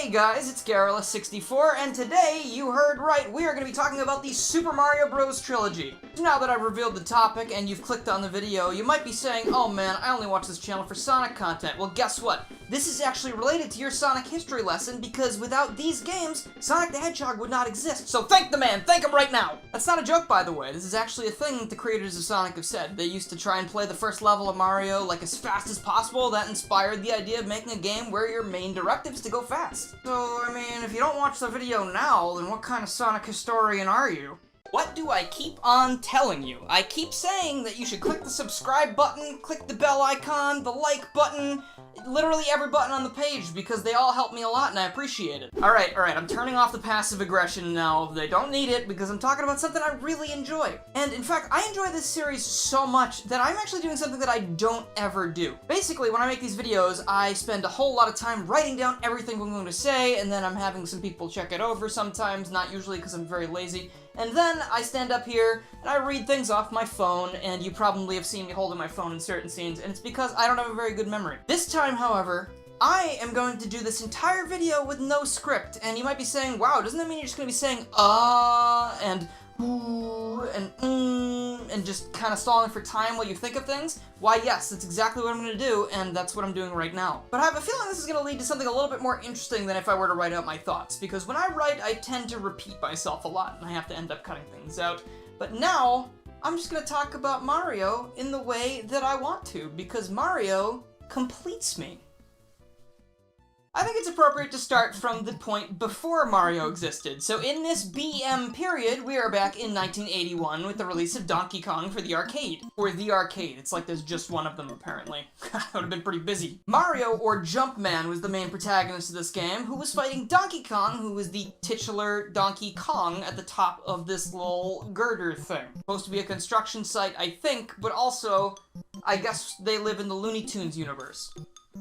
Hey guys, it's Garrulous64, and today, you heard right, we are going to be talking about the Super Mario Bros. Trilogy. Now that I've revealed the topic and you've clicked on the video, you might be saying, oh man, I only watch this channel for Sonic content. Well, guess what? This is actually related to your Sonic history lesson, because without these games, Sonic the Hedgehog would not exist. So thank the man! Thank him right now! That's not a joke, by the way. This is actually a thing that the creators of Sonic have said. They used to try and play the first level of Mario, like, as fast as possible. That inspired the idea of making a game where your main directive is to go fast. So, I mean, if you don't watch the video now, then what kind of Sonic historian are you? What do I keep on telling you? I keep saying that you should click the subscribe button, click the bell icon, the like button, literally every button on the page, because they all help me a lot and I appreciate it. Alright, I'm turning off the passive aggression now. They don't need it because I'm talking about something I really enjoy. And in fact, I enjoy this series so much that I'm actually doing something that I don't ever do. Basically, when I make these videos, I spend a whole lot of time writing down everything I'm going to say, and then I'm having some people check it over sometimes, not usually because I'm very lazy. And then I stand up here and I read things off my phone, and you probably have seen me holding my phone in certain scenes, and it's because I don't have a very good memory. This time, however, I am going to do this entire video with no script, and you might be saying, wow, doesn't that mean you're just going to be saying, and ooh, and just kind of stalling for time while you think of things? Why, yes, that's exactly what I'm going to do, and that's what I'm doing right now. But I have a feeling this is going to lead to something a little bit more interesting than if I were to write out my thoughts, because when I write, I tend to repeat myself a lot, and I have to end up cutting things out. But now, I'm just going to talk about Mario in the way that I want to, because Mario completes me. I think it's appropriate to start from the point before Mario existed. So in this BM period, we are back in 1981 with the release of Donkey Kong for the arcade. Or the arcade. It's like there's just one of them, apparently. I would have been pretty busy. Mario, or Jumpman, was the main protagonist of this game, who was fighting Donkey Kong, who was the titular Donkey Kong at the top of this little girder thing. Supposed to be a construction site, I think, but also, I guess they live in the Looney Tunes universe.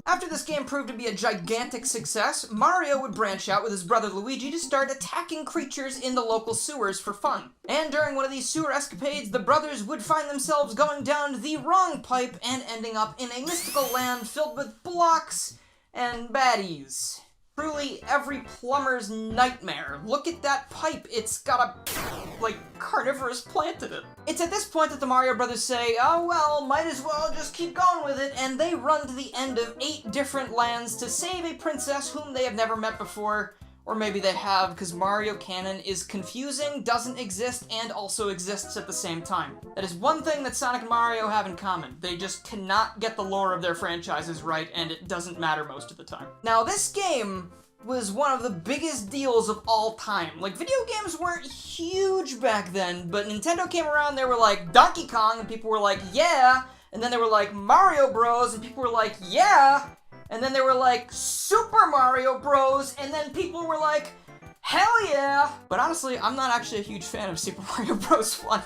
After this game proved to be a gigantic success, Mario would branch out with his brother Luigi to start attacking creatures in the local sewers for fun. And during one of these sewer escapades, the brothers would find themselves going down the wrong pipe and ending up in a mystical land filled with blocks and baddies. Truly every plumber's nightmare. Look at that pipe, it's got a, like, carnivorous plant in it. It's at this point that the Mario Brothers say, oh well, might as well just keep going with it, and they run to the end of 8 different lands to save a princess whom they have never met before. Or maybe they have, because Mario canon is confusing, doesn't exist, and also exists at the same time. That is one thing that Sonic and Mario have in common. They just cannot get the lore of their franchises right, and it doesn't matter most of the time. Now, this game was one of the biggest deals of all time. Like, video games weren't huge back then, but Nintendo came around, they were like, Donkey Kong, and people were like, yeah! And then they were like, Mario Bros, and people were like, yeah! And then they were like, Super Mario Bros, and then people were like, hell yeah! But honestly, I'm not actually a huge fan of Super Mario Bros. 1.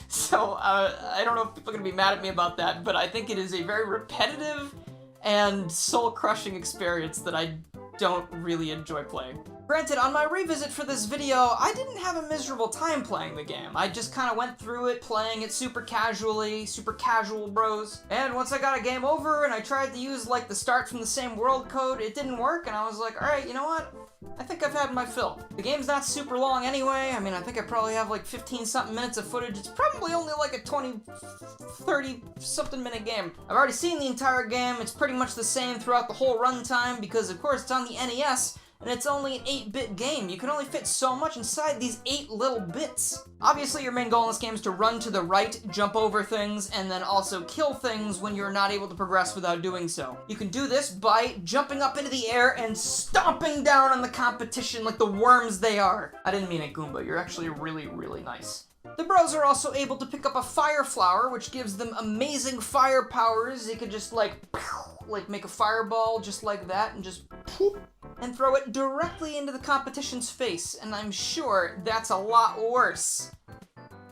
So, I don't know if people are gonna be mad at me about that, but I think it is a very repetitive and soul-crushing experience that I don't really enjoy playing. Granted, on my revisit for this video, I didn't have a miserable time playing the game. I just kind of went through it, playing it super casually, super casual bros. And once I got a game over and I tried to use, like, the start from the same world code, it didn't work, and I was like, alright, you know what? I think I've had my fill. The game's not super long anyway. I mean, I think I probably have like 15-something minutes of footage. It's probably only like a 20, 30-something minute game. I've already seen the entire game. It's pretty much the same throughout the whole runtime because, of course, it's on the NES, and it's only an 8-bit game. You can only fit so much inside these 8 little bits. Obviously, your main goal in this game is to run to the right, jump over things, and then also kill things when you're not able to progress without doing so. You can do this by jumping up into the air and stomping down on the competition like the worms they are. I didn't mean a Goomba. You're actually really, really nice. The bros are also able to pick up a fire flower, which gives them amazing fire powers. They could just like make a fireball just like that and just poof, and throw it directly into the competition's face, and I'm sure that's a lot worse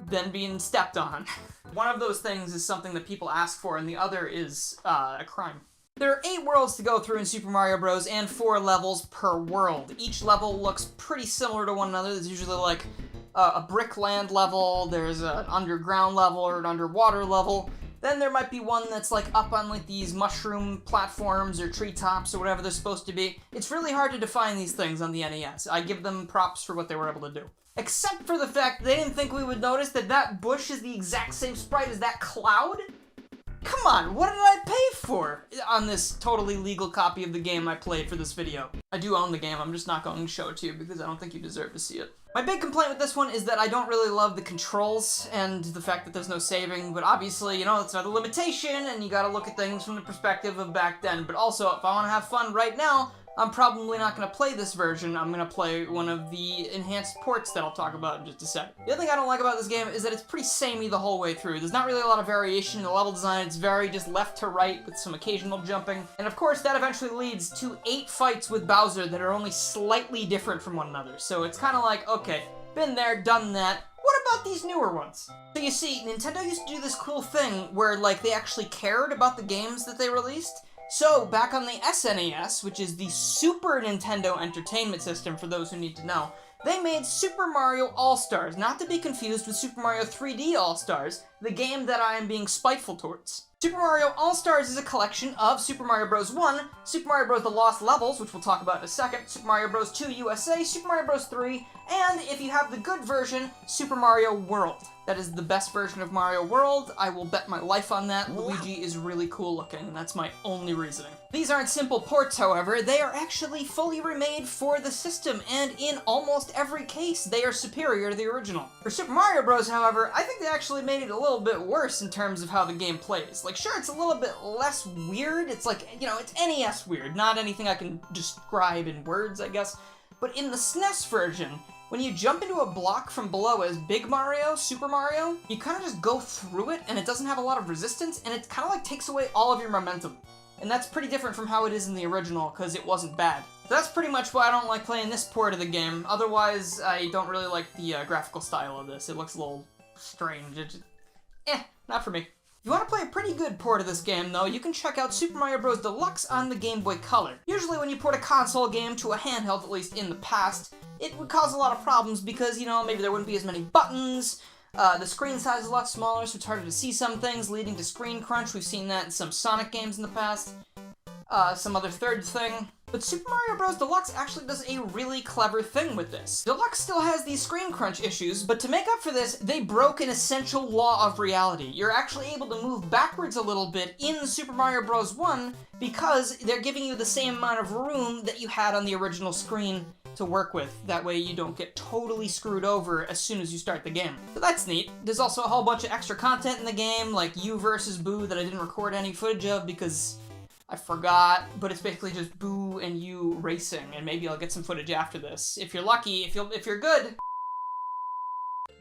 than being stepped on. One of those things is something that people ask for, and the other is a crime. There are 8 worlds to go through in Super Mario Bros. And 4 levels per world. Each level looks pretty similar to one another. There's usually like a brick land level, there's an underground level or an underwater level, Then there might be one that's like up on like these mushroom platforms or treetops or whatever they're supposed to be. It's really hard to define these things on the NES. I give them props for what they were able to do. Except for the fact they didn't think we would notice that that bush is the exact same sprite as that cloud? Come on, what did I pay for on this totally legal copy of the game I played for this video? I do own the game, I'm just not going to show it to you because I don't think you deserve to see it. My big complaint with this one is that I don't really love the controls and the fact that there's no saving, but obviously, you know, it's another limitation and you gotta look at things from the perspective of back then. But also, if I want to have fun right now, I'm probably not going to play this version. I'm going to play one of the enhanced ports that I'll talk about in just a sec. The other thing I don't like about this game is that it's pretty samey the whole way through. There's not really a lot of variation in the level design. It's very just left to right with some occasional jumping. And of course, that eventually leads to 8 fights with Bowser that are only slightly different from one another. So it's kind of like, okay, been there, done that. What about these newer ones? So you see, Nintendo used to do this cool thing where, like, they actually cared about the games that they released. So, back on the SNES, which is the Super Nintendo Entertainment System for those who need to know, they made Super Mario All-Stars, not to be confused with Super Mario 3D All-Stars, the game that I am being spiteful towards. Super Mario All-Stars is a collection of Super Mario Bros. 1, Super Mario Bros. The Lost Levels, which we'll talk about in a second, Super Mario Bros. 2 USA, Super Mario Bros. 3, and, if you have the good version, Super Mario World. That is the best version of Mario World. I will bet my life on that. Luigi is really cool looking, and that's my only reasoning. These aren't simple ports, however. They are actually fully remade for the system, and in almost every case, they are superior to the original. For Super Mario Bros., however, I think they actually made it a little bit worse in terms of how the game plays. Like, sure, it's a little bit less weird. It's like, you know, it's NES weird, not anything I can describe in words, I guess. But in the SNES version, when you jump into a block from below as Big Mario, Super Mario, you kind of just go through it, and it doesn't have a lot of resistance, and it kind of like takes away all of your momentum. And that's pretty different from how it is in the original, because it wasn't bad. So that's pretty much why I don't like playing this port of the game. Otherwise, I don't really like the graphical style of this. It looks a little strange. It just, not for me. If you want to play a pretty good port of this game, though, you can check out Super Mario Bros. Deluxe on the Game Boy Color. Usually when you port a console game to a handheld, at least in the past, it would cause a lot of problems because, you know, maybe there wouldn't be as many buttons, the screen size is a lot smaller, so it's harder to see some things, leading to screen crunch. We've seen that in some Sonic games in the past. Some other third thing. But Super Mario Bros. Deluxe actually does a really clever thing with this. Deluxe still has these screen crunch issues, but to make up for this, they broke an essential law of reality. You're actually able to move backwards a little bit in Super Mario Bros. 1 because they're giving you the same amount of room that you had on the original screen to work with. That way you don't get totally screwed over as soon as you start the game. So that's neat. There's also a whole bunch of extra content in the game, like You versus Boo that I didn't record any footage of because I forgot, but it's basically just Boo and you racing, and maybe I'll get some footage after this. If you're lucky, if you're good.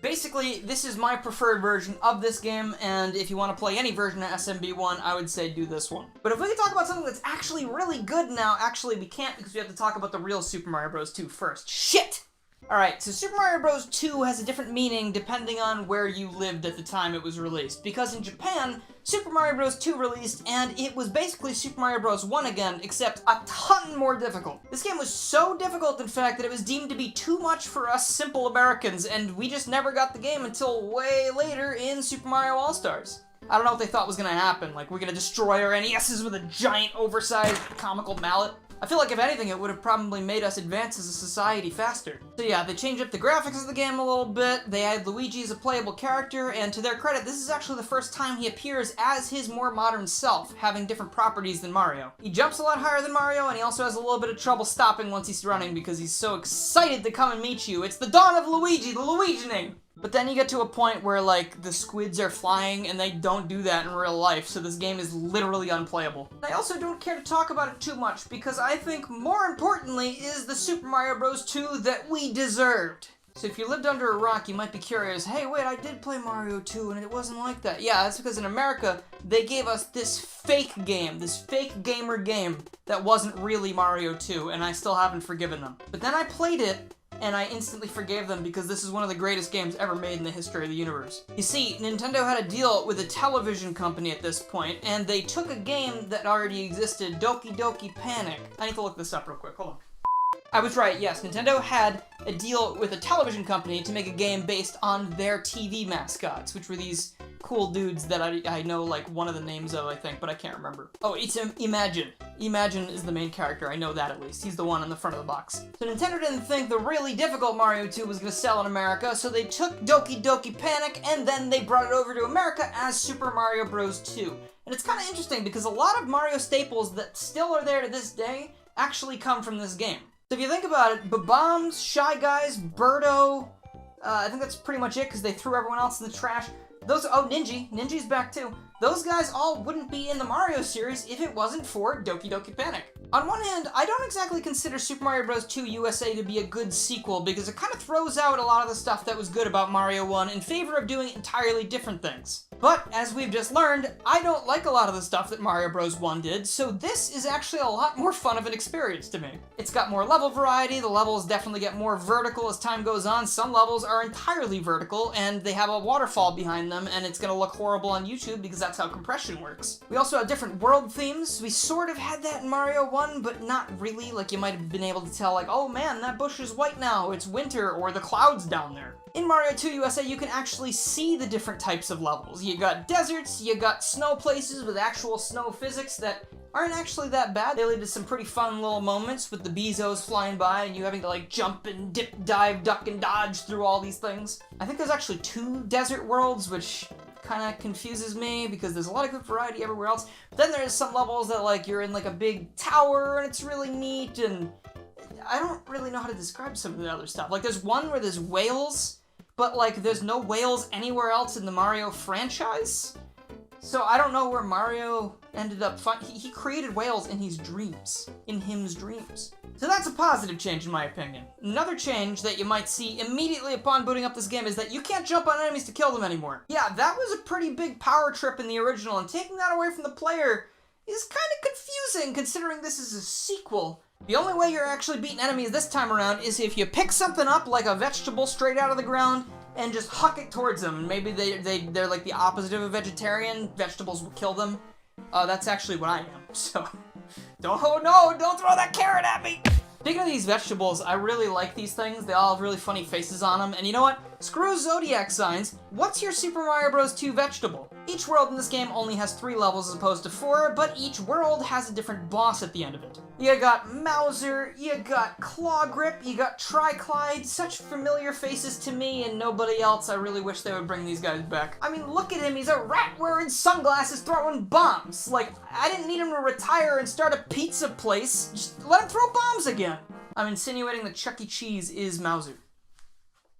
Basically, this is my preferred version of this game, and if you want to play any version of SMB1, I would say do this one. But if we can talk about something that's actually really good now, actually we can't because we have to talk about the real Super Mario Bros. 2 first. Shit! Alright, so Super Mario Bros. 2 has a different meaning depending on where you lived at the time it was released. Because in Japan, Super Mario Bros. 2 released, and it was basically Super Mario Bros. 1 again, except a ton more difficult. This game was so difficult, in fact, that it was deemed to be too much for us simple Americans, and we just never got the game until way later in Super Mario All-Stars. I don't know what they thought was gonna happen, like we're gonna destroy our NESs with a giant, oversized, comical mallet. I feel like if anything, it would have probably made us advance as a society faster. So yeah, they changed up the graphics of the game a little bit, they added Luigi as a playable character, and to their credit, this is actually the first time he appears as his more modern self, having different properties than Mario. He jumps a lot higher than Mario, and he also has a little bit of trouble stopping once he's running because he's so excited to come and meet you. It's the dawn of Luigi, the Luigining! But then you get to a point where, like, the squids are flying, and they don't do that in real life, so this game is literally unplayable. I also don't care to talk about it too much, because I think, more importantly, is the Super Mario Bros. 2 that we deserved. So if you lived under a rock, you might be curious, hey, wait, I did play Mario 2, and it wasn't like that. Yeah, that's because in America, they gave us this fake game, this fake gamer game that wasn't really Mario 2, and I still haven't forgiven them. But then I played it, and I instantly forgave them because this is one of the greatest games ever made in the history of the universe. You see, Nintendo had a deal with a television company at this point, and they took a game that already existed, Doki Doki Panic. I need to look this up real quick, hold on. I was right, yes, Nintendo had a deal with a television company to make a game based on their TV mascots, which were these cool dudes that I know, like, one of the names of, I think, but I can't remember. Oh, it's Imagine. Imagine is the main character. I know that, at least. He's the one on the front of the box. So Nintendo didn't think the really difficult Mario 2 was going to sell in America, so they took Doki Doki Panic, and then they brought it over to America as Super Mario Bros. 2. And it's kind of interesting, because a lot of Mario staples that still are there to this day actually come from this game. So if you think about it, Bob-ombs, Shy Guys, Birdo, I think that's pretty much it, because they threw everyone else in the trash. Ninji's back too. Those guys all wouldn't be in the Mario series if it wasn't for Doki Doki Panic. On one hand, I don't exactly consider Super Mario Bros. 2 USA to be a good sequel because it kind of throws out a lot of the stuff that was good about Mario 1 in favor of doing entirely different things. But, as we've just learned, I don't like a lot of the stuff that Mario Bros. 1 did, so this is actually a lot more fun of an experience to me. It's got more level variety, the levels definitely get more vertical as time goes on, some levels are entirely vertical, and they have a waterfall behind them, and it's gonna look horrible on YouTube because that's how compression works. We also have different world themes. We sort of had that in Mario 1, but not really. Like, you might have been able to tell, like, oh man, that bush is white now, it's winter, or the cloud's down there. In Mario 2 USA, you can actually see the different types of levels. You got deserts, you got snow places with actual snow physics that aren't actually that bad. They lead to some pretty fun little moments with the Bezos flying by and you having to, like, jump and dip, dive, duck, and dodge through all these things. I think there's actually 2 desert worlds, which kind of confuses me because there's a lot of good variety everywhere else. But then there's some levels that, like, you're in, like, a big tower and it's really neat, and I don't really know how to describe some of the other stuff. Like, there's one where there's whales, but, like, there's no whales anywhere else in the Mario franchise. So I don't know where Mario ended up he created whales in his dreams. In him's dreams. So that's a positive change in my opinion. Another change that you might see immediately upon booting up this game is that you can't jump on enemies to kill them anymore. Yeah, that was a pretty big power trip in the original, and taking that away from the player is kind of confusing considering this is a sequel. The only way you're actually beating enemies this time around is if you pick something up like a vegetable straight out of the ground and just huck it towards them. Maybe they're like the opposite of a vegetarian. Vegetables will kill them. That's actually what I am, so don't throw that carrot at me! Speaking of these vegetables, I really like these things. They all have really funny faces on them. And you know what? Screw zodiac signs. What's your Super Mario Bros. 2 vegetable? Each world in this game only has 3 levels as opposed to 4, but each world has a different boss at the end of it. You got Mauser, you got Claw Grip, you got Triclyde, such familiar faces to me and nobody else. I really wish they would bring these guys back. I mean, look at him, he's a rat wearing sunglasses throwing bombs. Like, I didn't need him to retire and start a pizza place. Just let him throw bombs again. I'm insinuating that Chuck E. Cheese is Mauser.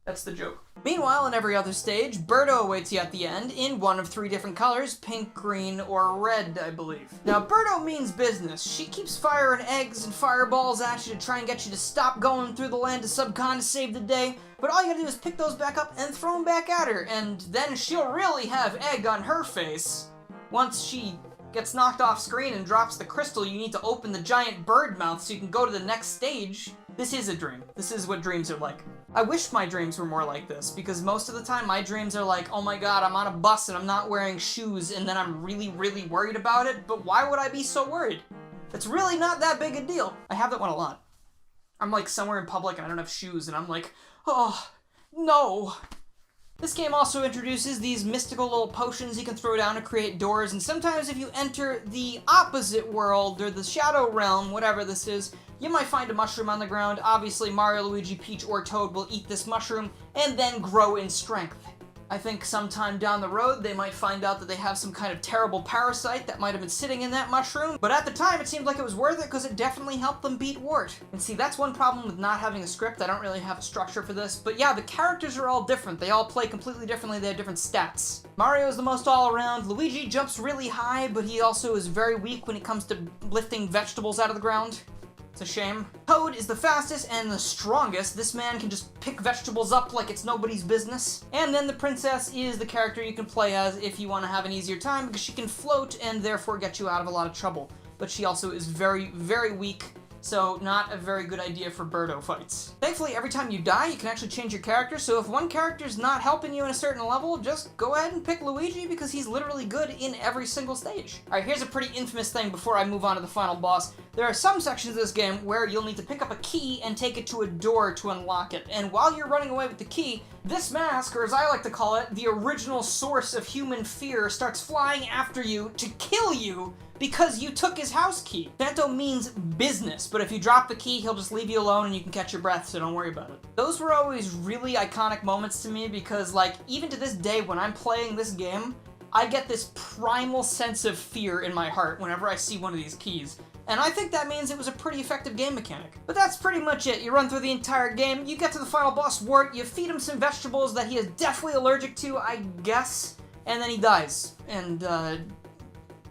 That's the joke. Meanwhile, in every other stage, Birdo awaits you at the end in one of 3 different colors, pink, green, or red, I believe. Now, Birdo means business. She keeps firing eggs and fireballs at you to try and get you to stop going through the land of Subcon to save the day, but all you gotta do is pick those back up and throw them back at her, and then she'll really have egg on her face. Once she gets knocked off screen and drops the crystal, you need to open the giant bird mouth so you can go to the next stage. This is a dream. This is what dreams are like. I wish my dreams were more like this, because most of the time my dreams are like, oh my god, I'm on a bus and I'm not wearing shoes, and then I'm really, really worried about it, but why would I be so worried? It's really not that big a deal. I have that one a lot. I'm like somewhere in public and I don't have shoes, and I'm like, oh, no. This game also introduces these mystical little potions you can throw down to create doors, and sometimes if you enter the opposite world, or the Shadow Realm, whatever this is, you might find a mushroom on the ground. Obviously, Mario, Luigi, Peach, or Toad will eat this mushroom and then grow in strength. I think sometime down the road, they might find out that they have some kind of terrible parasite that might have been sitting in that mushroom, but at the time, it seemed like it was worth it because it definitely helped them beat Wart. And see, that's one problem with not having a script. I don't really have a structure for this, but yeah, the characters are all different. They all play completely differently. They have different stats. Mario is the most all-around. Luigi jumps really high, but he also is very weak when it comes to lifting vegetables out of the ground. It's a shame. Toad is the fastest and the strongest. This man can just pick vegetables up like it's nobody's business. And then the princess is the character you can play as if you want to have an easier time, because she can float and therefore get you out of a lot of trouble. But she also is very, very weak, so not a very good idea for Birdo fights. Thankfully, every time you die, you can actually change your character, so if one character's not helping you in a certain level, just go ahead and pick Luigi because he's literally good in every single stage. Alright, here's a pretty infamous thing before I move on to the final boss. There are some sections of this game where you'll need to pick up a key and take it to a door to unlock it, and while you're running away with the key, this mask, or as I like to call it, the original source of human fear, starts flying after you to kill you because you took his house key. Phanto means business, but if you drop the key, he'll just leave you alone and you can catch your breath, so don't worry about it. Those were always really iconic moments to me because, like, even to this day when I'm playing this game, I get this primal sense of fear in my heart whenever I see one of these keys. And I think that means it was a pretty effective game mechanic. But that's pretty much it. You run through the entire game, you get to the final boss Wart, you feed him some vegetables that he is definitely allergic to, I guess, and then he dies. And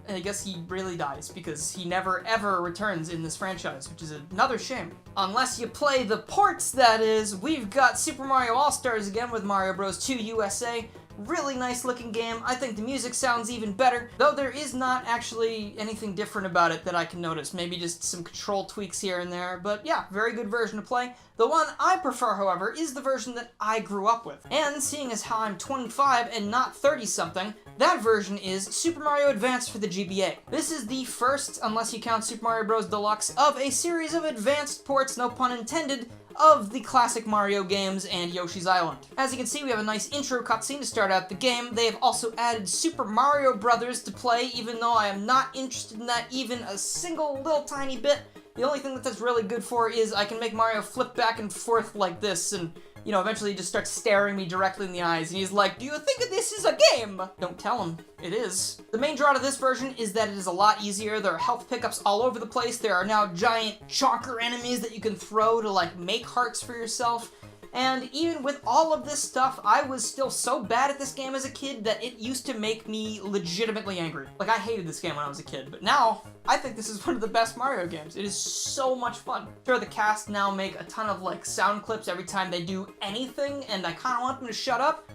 I guess he really dies, because he never ever returns in this franchise, which is another shame. Unless you play the ports, that is. We've got Super Mario All-Stars again with Mario Bros. 2 USA. Really nice looking game. I think the music sounds even better, though there is not actually anything different about it that I can notice. Maybe just some control tweaks here and there, but yeah, very good version to play. The one I prefer, however, is the version that I grew up with. And seeing as how I'm 25 and not 30-something, that version is Super Mario Advance for the GBA. This is the first, unless you count Super Mario Bros. Deluxe, of a series of advanced ports, no pun intended, of the classic Mario games and Yoshi's Island. As you can see, we have a nice intro cutscene to start out the game. They have also added Super Mario Brothers to play, even though I am not interested in that even a single little tiny bit. The only thing that that's really good for is I can make Mario flip back and forth like this, and, you know, eventually he just starts staring me directly in the eyes, and he's like, "Do you think this is a game?" Don't tell him. It is. The main draw to this version is that it is a lot easier. There are health pickups all over the place. There are now giant chonker enemies that you can throw to, like, make hearts for yourself. And even with all of this stuff, I was still so bad at this game as a kid that it used to make me legitimately angry. Like, I hated this game when I was a kid, but now, I think this is one of the best Mario games. It is so much fun. Sure, the cast now make a ton of, like, sound clips every time they do anything, and I kinda want them to shut up.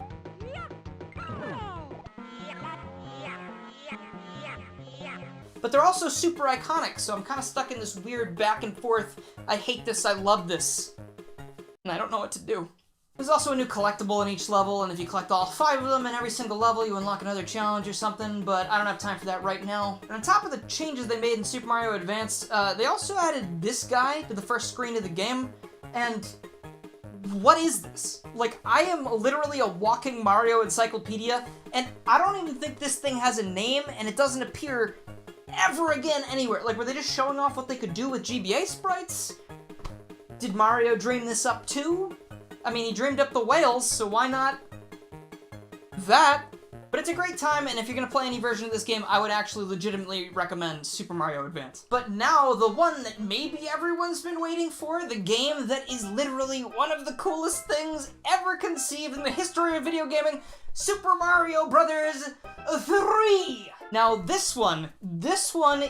But they're also super iconic, so I'm kinda stuck in this weird back and forth, I hate this, I love this, and I don't know what to do. There's also a new collectible in each level, and if you collect all 5 of them in every single level, you unlock another challenge or something, but I don't have time for that right now. And on top of the changes they made in Super Mario Advance, they also added this guy to the first screen of the game, and what is this? Like, I am literally a walking Mario encyclopedia, and I don't even think this thing has a name, and it doesn't appear ever again anywhere. Like, were they just showing off what they could do with GBA sprites? Did Mario dream this up too? I mean, he dreamed up the whales, so why not that? But it's a great time, and if you're gonna play any version of this game, I would actually legitimately recommend Super Mario Advance. But now, the one that maybe everyone's been waiting for, the game that is literally one of the coolest things ever conceived in the history of video gaming, Super Mario Bros. 3! Now this one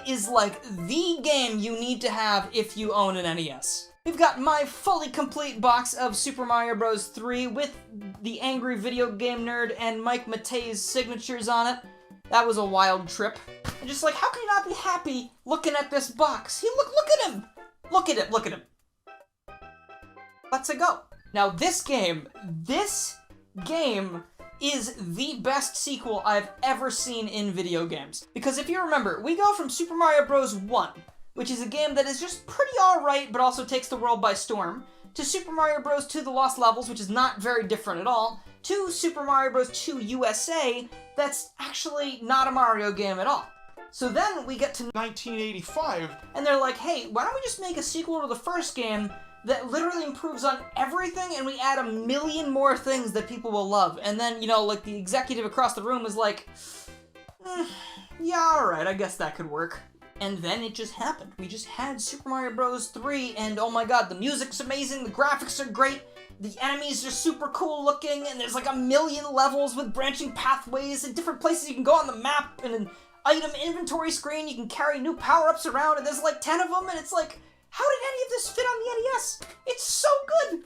is like the game you need to have if you own an NES. We've got my fully complete box of Super Mario Bros. 3 with the Angry Video Game Nerd and Mike Matei's signatures on it. That was a wild trip. And just like, how can you not be happy looking at this box? Look at him! Look at him! Let's go. Now this game is the best sequel I've ever seen in video games. Because if you remember, we go from Super Mario Bros. 1, which is a game that is just pretty alright, but also takes the world by storm, to Super Mario Bros. 2 The Lost Levels, which is not very different at all, to Super Mario Bros. 2 USA, that's actually not a Mario game at all. So then we get to 1985, and they're like, hey, why don't we just make a sequel to the first game that literally improves on everything, and we add 1 million more things that people will love. And then, you know, like, the executive across the room is like, yeah, alright, I guess that could work. And then it just happened. We just had Super Mario Bros. 3, and oh my god, the music's amazing, the graphics are great, the enemies are super cool looking, and there's like 1 million levels with branching pathways and different places you can go on the map, and an item inventory screen, you can carry new power-ups around, and there's like 10 of them, and it's like, how did any of this fit on the NES? It's so good!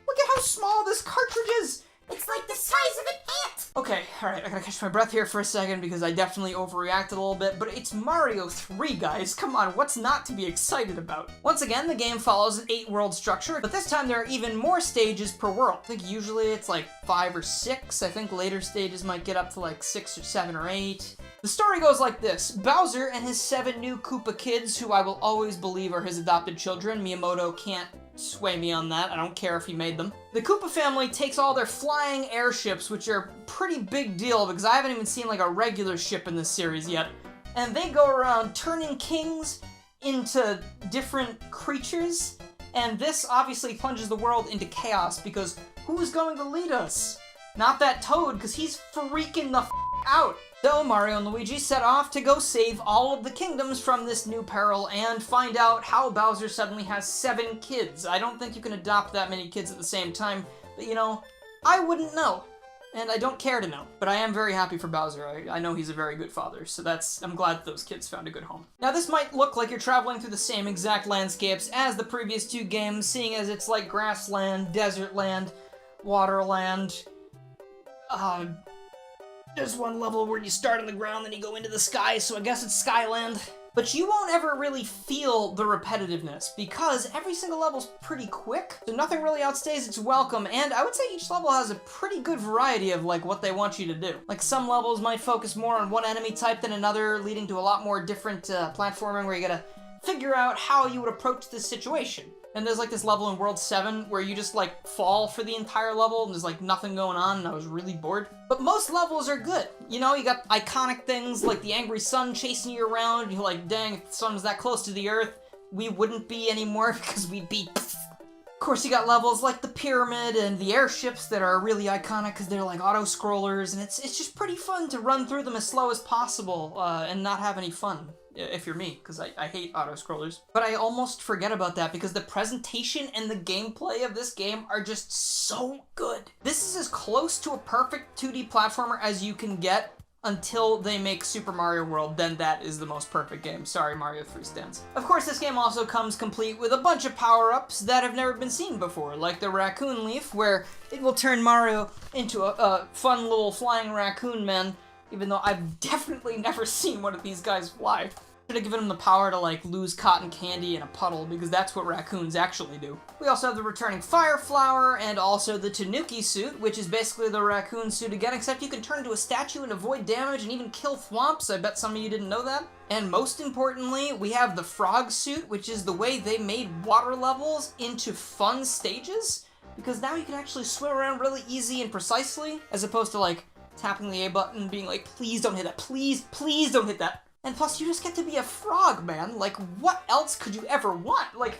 Look at how small this cartridge is! It's like the size of an ant! Okay, alright, I gotta catch my breath here for a second because I definitely overreacted a little bit, but it's Mario 3, guys. Come on, what's not to be excited about? Once again, the game follows an 8-world structure, but this time there are even more stages per world. I think usually it's like 5 or 6. I think later stages might get up to like 6 or 7 or 8. The story goes like this. Bowser and his 7 new Koopa kids, who I will always believe are his adopted children. Miyamoto can't sway me on that. I don't care if he made them. The Koopa family takes all their flying airships, which are a pretty big deal because I haven't even seen like a regular ship in this series yet, and they go around turning kings into different creatures, and this obviously plunges the world into chaos because who's going to lead us? Not that Toad, because he's freaking the f out. So Mario and Luigi set off to go save all of the kingdoms from this new peril and find out how Bowser suddenly has 7 kids. I don't think you can adopt that many kids at the same time, but you know, I wouldn't know. And I don't care to know. But I am very happy for Bowser. I know he's a very good father, so I'm glad that those kids found a good home. Now this might look like you're traveling through the same exact landscapes as the previous 2 games, seeing as it's like grassland, desert land, waterland. There's one level where you start on the ground, then you go into the sky, so I guess it's Skyland. But you won't ever really feel the repetitiveness, because every single level's pretty quick, so nothing really outstays its welcome, and I would say each level has a pretty good variety of, like, what they want you to do. Like, some levels might focus more on one enemy type than another, leading to a lot more different platforming where you gotta figure out how you would approach this situation. And there's like this level in World 7 where you just like fall for the entire level and there's like nothing going on and I was really bored. But most levels are good. You know, you got iconic things like the angry sun chasing you around. You're like, dang, if the sun was that close to the earth, we wouldn't be anymore because we'd be... Of course, you got levels like the pyramid and the airships that are really iconic because they're like auto-scrollers, and it's just pretty fun to run through them as slow as possible and not have any fun. If you're me, because I hate auto-scrollers. But I almost forget about that because the presentation and the gameplay of this game are just so good. This is as close to a perfect 2D platformer as you can get until they make Super Mario World, then that is the most perfect game. Sorry, Mario 3 stands. Of course, this game also comes complete with a bunch of power-ups that have never been seen before, like the Raccoon Leaf, where it will turn Mario into a fun little flying raccoon man, even though I've definitely never seen one of these guys fly. Should have given him the power to like lose cotton candy in a puddle, because that's what raccoons actually do. We also have the returning Fire Flower and also the Tanuki suit, which is basically the raccoon suit again, except you can turn into a statue and avoid damage and even kill thwomps. I bet some of you didn't know that. And most importantly, we have the frog suit, which is the way they made water levels into fun stages, because now you can actually swim around really easy and precisely, as opposed to like tapping the A button and being like, please don't hit that, please don't hit that. And plus, you just get to be a frog, man. Like, what else could you ever want? Like,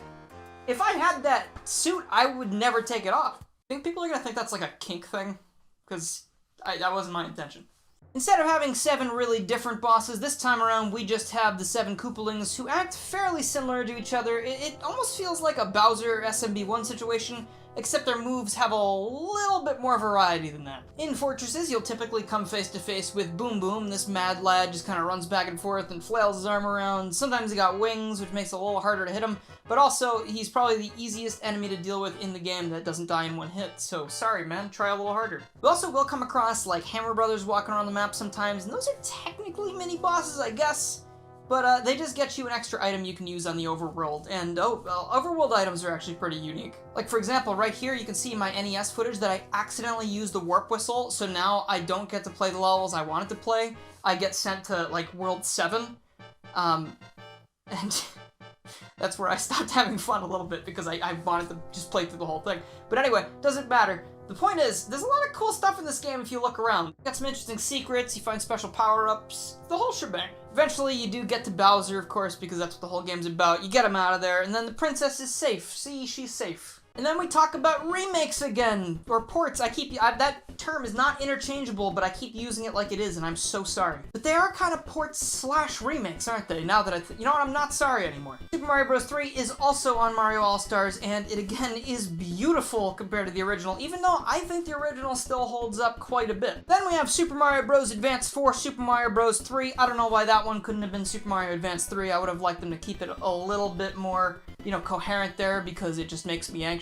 if I had that suit, I would never take it off. I think people are gonna think that's like a kink thing, because that wasn't my intention. Instead of having 7 really different bosses, this time around we just have the 7 Koopalings who act fairly similar to each other. It almost feels like a Bowser SMB1 situation, except their moves have a little bit more variety than that. In Fortresses, you'll typically come face to face with Boom Boom. This mad lad just kind of runs back and forth and flails his arm around. Sometimes he got wings, which makes it a little harder to hit him, but also he's probably the easiest enemy to deal with in the game that doesn't die in one hit, so sorry man, try a little harder. We also will come across like Hammer Brothers walking around the map sometimes, and those are technically mini bosses, I guess. But they just get you an extra item you can use on the overworld, and overworld items are actually pretty unique. Like for example, right here you can see my NES footage that I accidentally used the warp whistle, so now I don't get to play the levels I wanted to play. I get sent to like World 7, and that's where I stopped having fun a little bit because I wanted to just play through the whole thing. But anyway, doesn't matter. The point is, there's a lot of cool stuff in this game if you look around. You got some interesting secrets, you find special power-ups, the whole shebang. Eventually you do get to Bowser, of course, because that's what the whole game's about. You get him out of there, and then the princess is safe. See, she's safe. And then we talk about remakes again, or ports. That term is not interchangeable, but I keep using it like it is, and I'm so sorry. But they are kind of ports / remakes, aren't they? Now that you know what, I'm not sorry anymore. Super Mario Bros. 3 is also on Mario All-Stars, and it again is beautiful compared to the original, even though I think the original still holds up quite a bit. Then we have Super Mario Bros. Advance 4, Super Mario Bros. 3. I don't know why that one couldn't have been Super Mario Advance 3. I would have liked them to keep it a little bit more, you know, coherent there, because it just makes me anxious.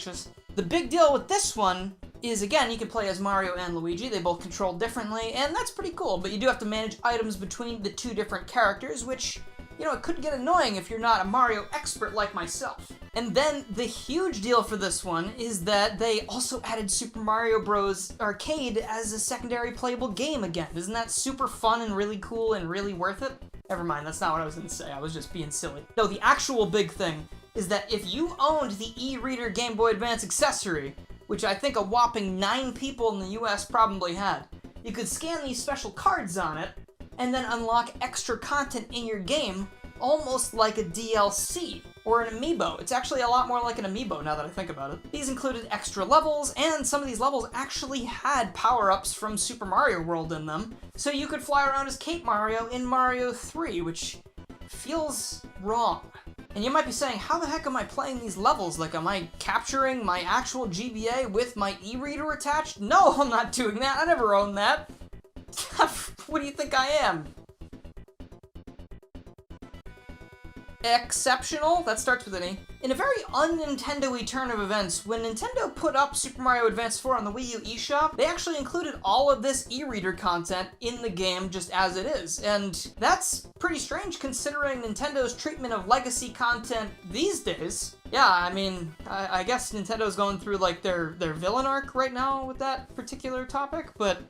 The big deal with this one is, again, you can play as Mario and Luigi. They both control differently, and that's pretty cool, but you do have to manage items between the two different characters, which, you know, it could get annoying if you're not a Mario expert like myself. And then the huge deal for this one is that they also added Super Mario Bros. Arcade as a secondary playable game again. Isn't that super fun and really cool and really worth it? Never mind, that's not what I was gonna say. I was just being silly. No, the actual big thing is that if you owned the e-reader Game Boy Advance accessory, which I think a whopping 9 people in the US probably had, you could scan these special cards on it and then unlock extra content in your game, almost like a DLC or an amiibo. It's actually a lot more like an amiibo now that I think about it. These included extra levels, and some of these levels actually had power-ups from Super Mario World in them, so you could fly around as Cape Mario in Mario 3, which feels wrong. And you might be saying, how the heck am I playing these levels? Like, am I capturing my actual GBA with my e-reader attached? No, I'm not doing that. I never owned that. What do you think I am? Exceptional? That starts with an E. In a very un-Nintendo-y turn of events, when Nintendo put up Super Mario Advance 4 on the Wii U eShop, they actually included all of this e-reader content in the game just as it is, and that's pretty strange considering Nintendo's treatment of legacy content these days. Yeah, I mean, I guess Nintendo's going through like their villain arc right now with that particular topic, but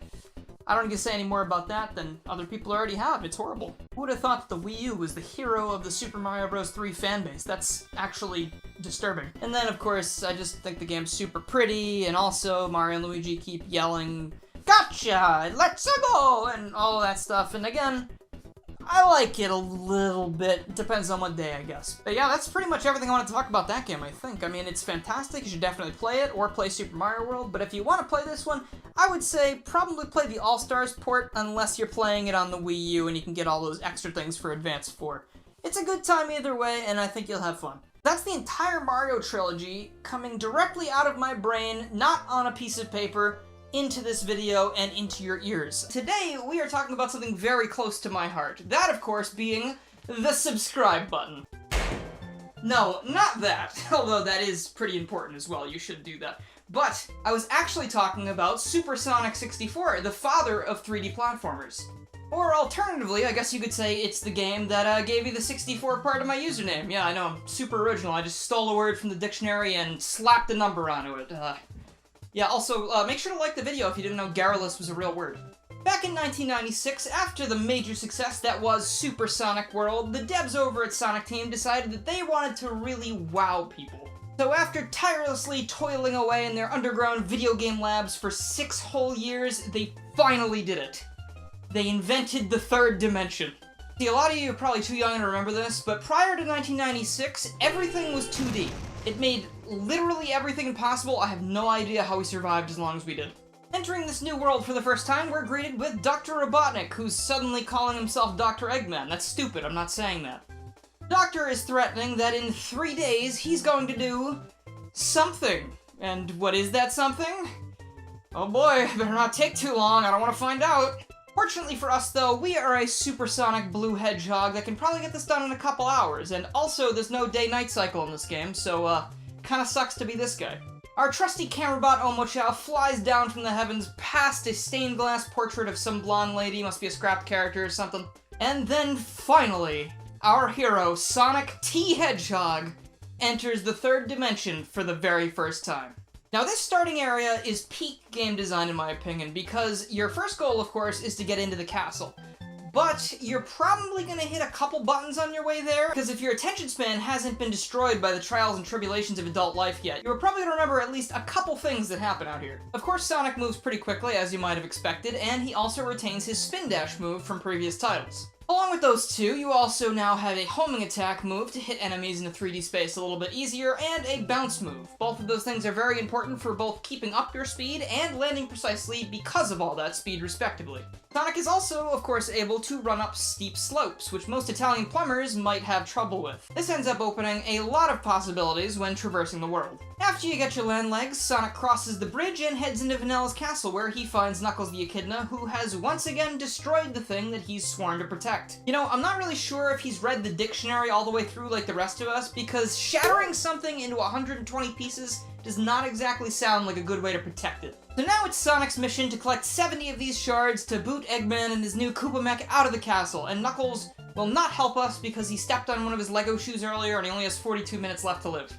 I don't need to say any more about that than other people already have. It's horrible. Who would have thought that the Wii U was the hero of the Super Mario Bros. 3 fanbase? That's actually disturbing. And then, of course, I just think the game's super pretty, and also Mario and Luigi keep yelling, "Gotcha! Let's go!" and all of that stuff. And again, I like it a little bit. Depends on what day, I guess. But yeah, that's pretty much everything I want to talk about that game, I think. I mean, it's fantastic. You should definitely play it, or play Super Mario World. But if you want to play this one, I would say probably play the All-Stars port, unless you're playing it on the Wii U and you can get all those extra things for Advance 4. It's a good time either way, and I think you'll have fun. That's the entire Mario trilogy coming directly out of my brain, not on a piece of paper, into this video and into your ears. Today, we are talking about something very close to my heart. That, of course, being the subscribe button. No, not that, although that is pretty important as well. You should do that. But I was actually talking about Super Sonic 64, the father of 3D platformers. Or alternatively, I guess you could say it's the game that gave you the 64 part of my username. Yeah, I know, I'm super original. I just stole a word from the dictionary and slapped a number onto it. Yeah, also, make sure to like the video if you didn't know Garrulous was a real word. Back in 1996, after the major success that was Super Sonic World, the devs over at Sonic Team decided that they wanted to really wow people. So after tirelessly toiling away in their underground video game labs for 6 whole years, they finally did it. They invented the third dimension. See, a lot of you are probably too young to remember this, but prior to 1996, everything was 2D. It made literally everything possible. I have no idea how we survived as long as we did. Entering this new world for the first time, we're greeted with Dr. Robotnik, who's suddenly calling himself Dr. Eggman. That's stupid, I'm not saying that. Doctor is threatening that in 3 days, he's going to do something. And what is that something? Oh boy, better not take too long, I don't want to find out. Fortunately for us though, we are a supersonic blue hedgehog that can probably get this done in a couple hours, and also there's no day-night cycle in this game, so kinda sucks to be this guy. Our trusty camera bot Omochao flies down from the heavens past a stained glass portrait of some blonde lady, must be a scrapped character or something. And then finally, our hero, Sonic T. Hedgehog, enters the third dimension for the very first time. Now this starting area is peak game design in my opinion, because your first goal, of course, is to get into the castle. But you're probably gonna hit a couple buttons on your way there, because if your attention span hasn't been destroyed by the trials and tribulations of adult life yet, you're probably gonna remember at least a couple things that happen out here. Of course, Sonic moves pretty quickly, as you might have expected, and he also retains his spin dash move from previous titles. Along with those two, you also now have a homing attack move to hit enemies in the 3D space a little bit easier, and a bounce move. Both of those things are very important for both keeping up your speed and landing precisely because of all that speed, respectively. Sonic is also, of course, able to run up steep slopes, which most Italian plumbers might have trouble with. This ends up opening a lot of possibilities when traversing the world. After you get your land legs, Sonic crosses the bridge and heads into Vanille's castle, where he finds Knuckles the Echidna, who has once again destroyed the thing that he's sworn to protect. You know, I'm not really sure if he's read the dictionary all the way through like the rest of us, because shattering something into 120 pieces does not exactly sound like a good way to protect it. So now it's Sonic's mission to collect 70 of these shards to boot Eggman and his new Koopa mech out of the castle, and Knuckles will not help us because he stepped on one of his Lego shoes earlier and he only has 42 minutes left to live.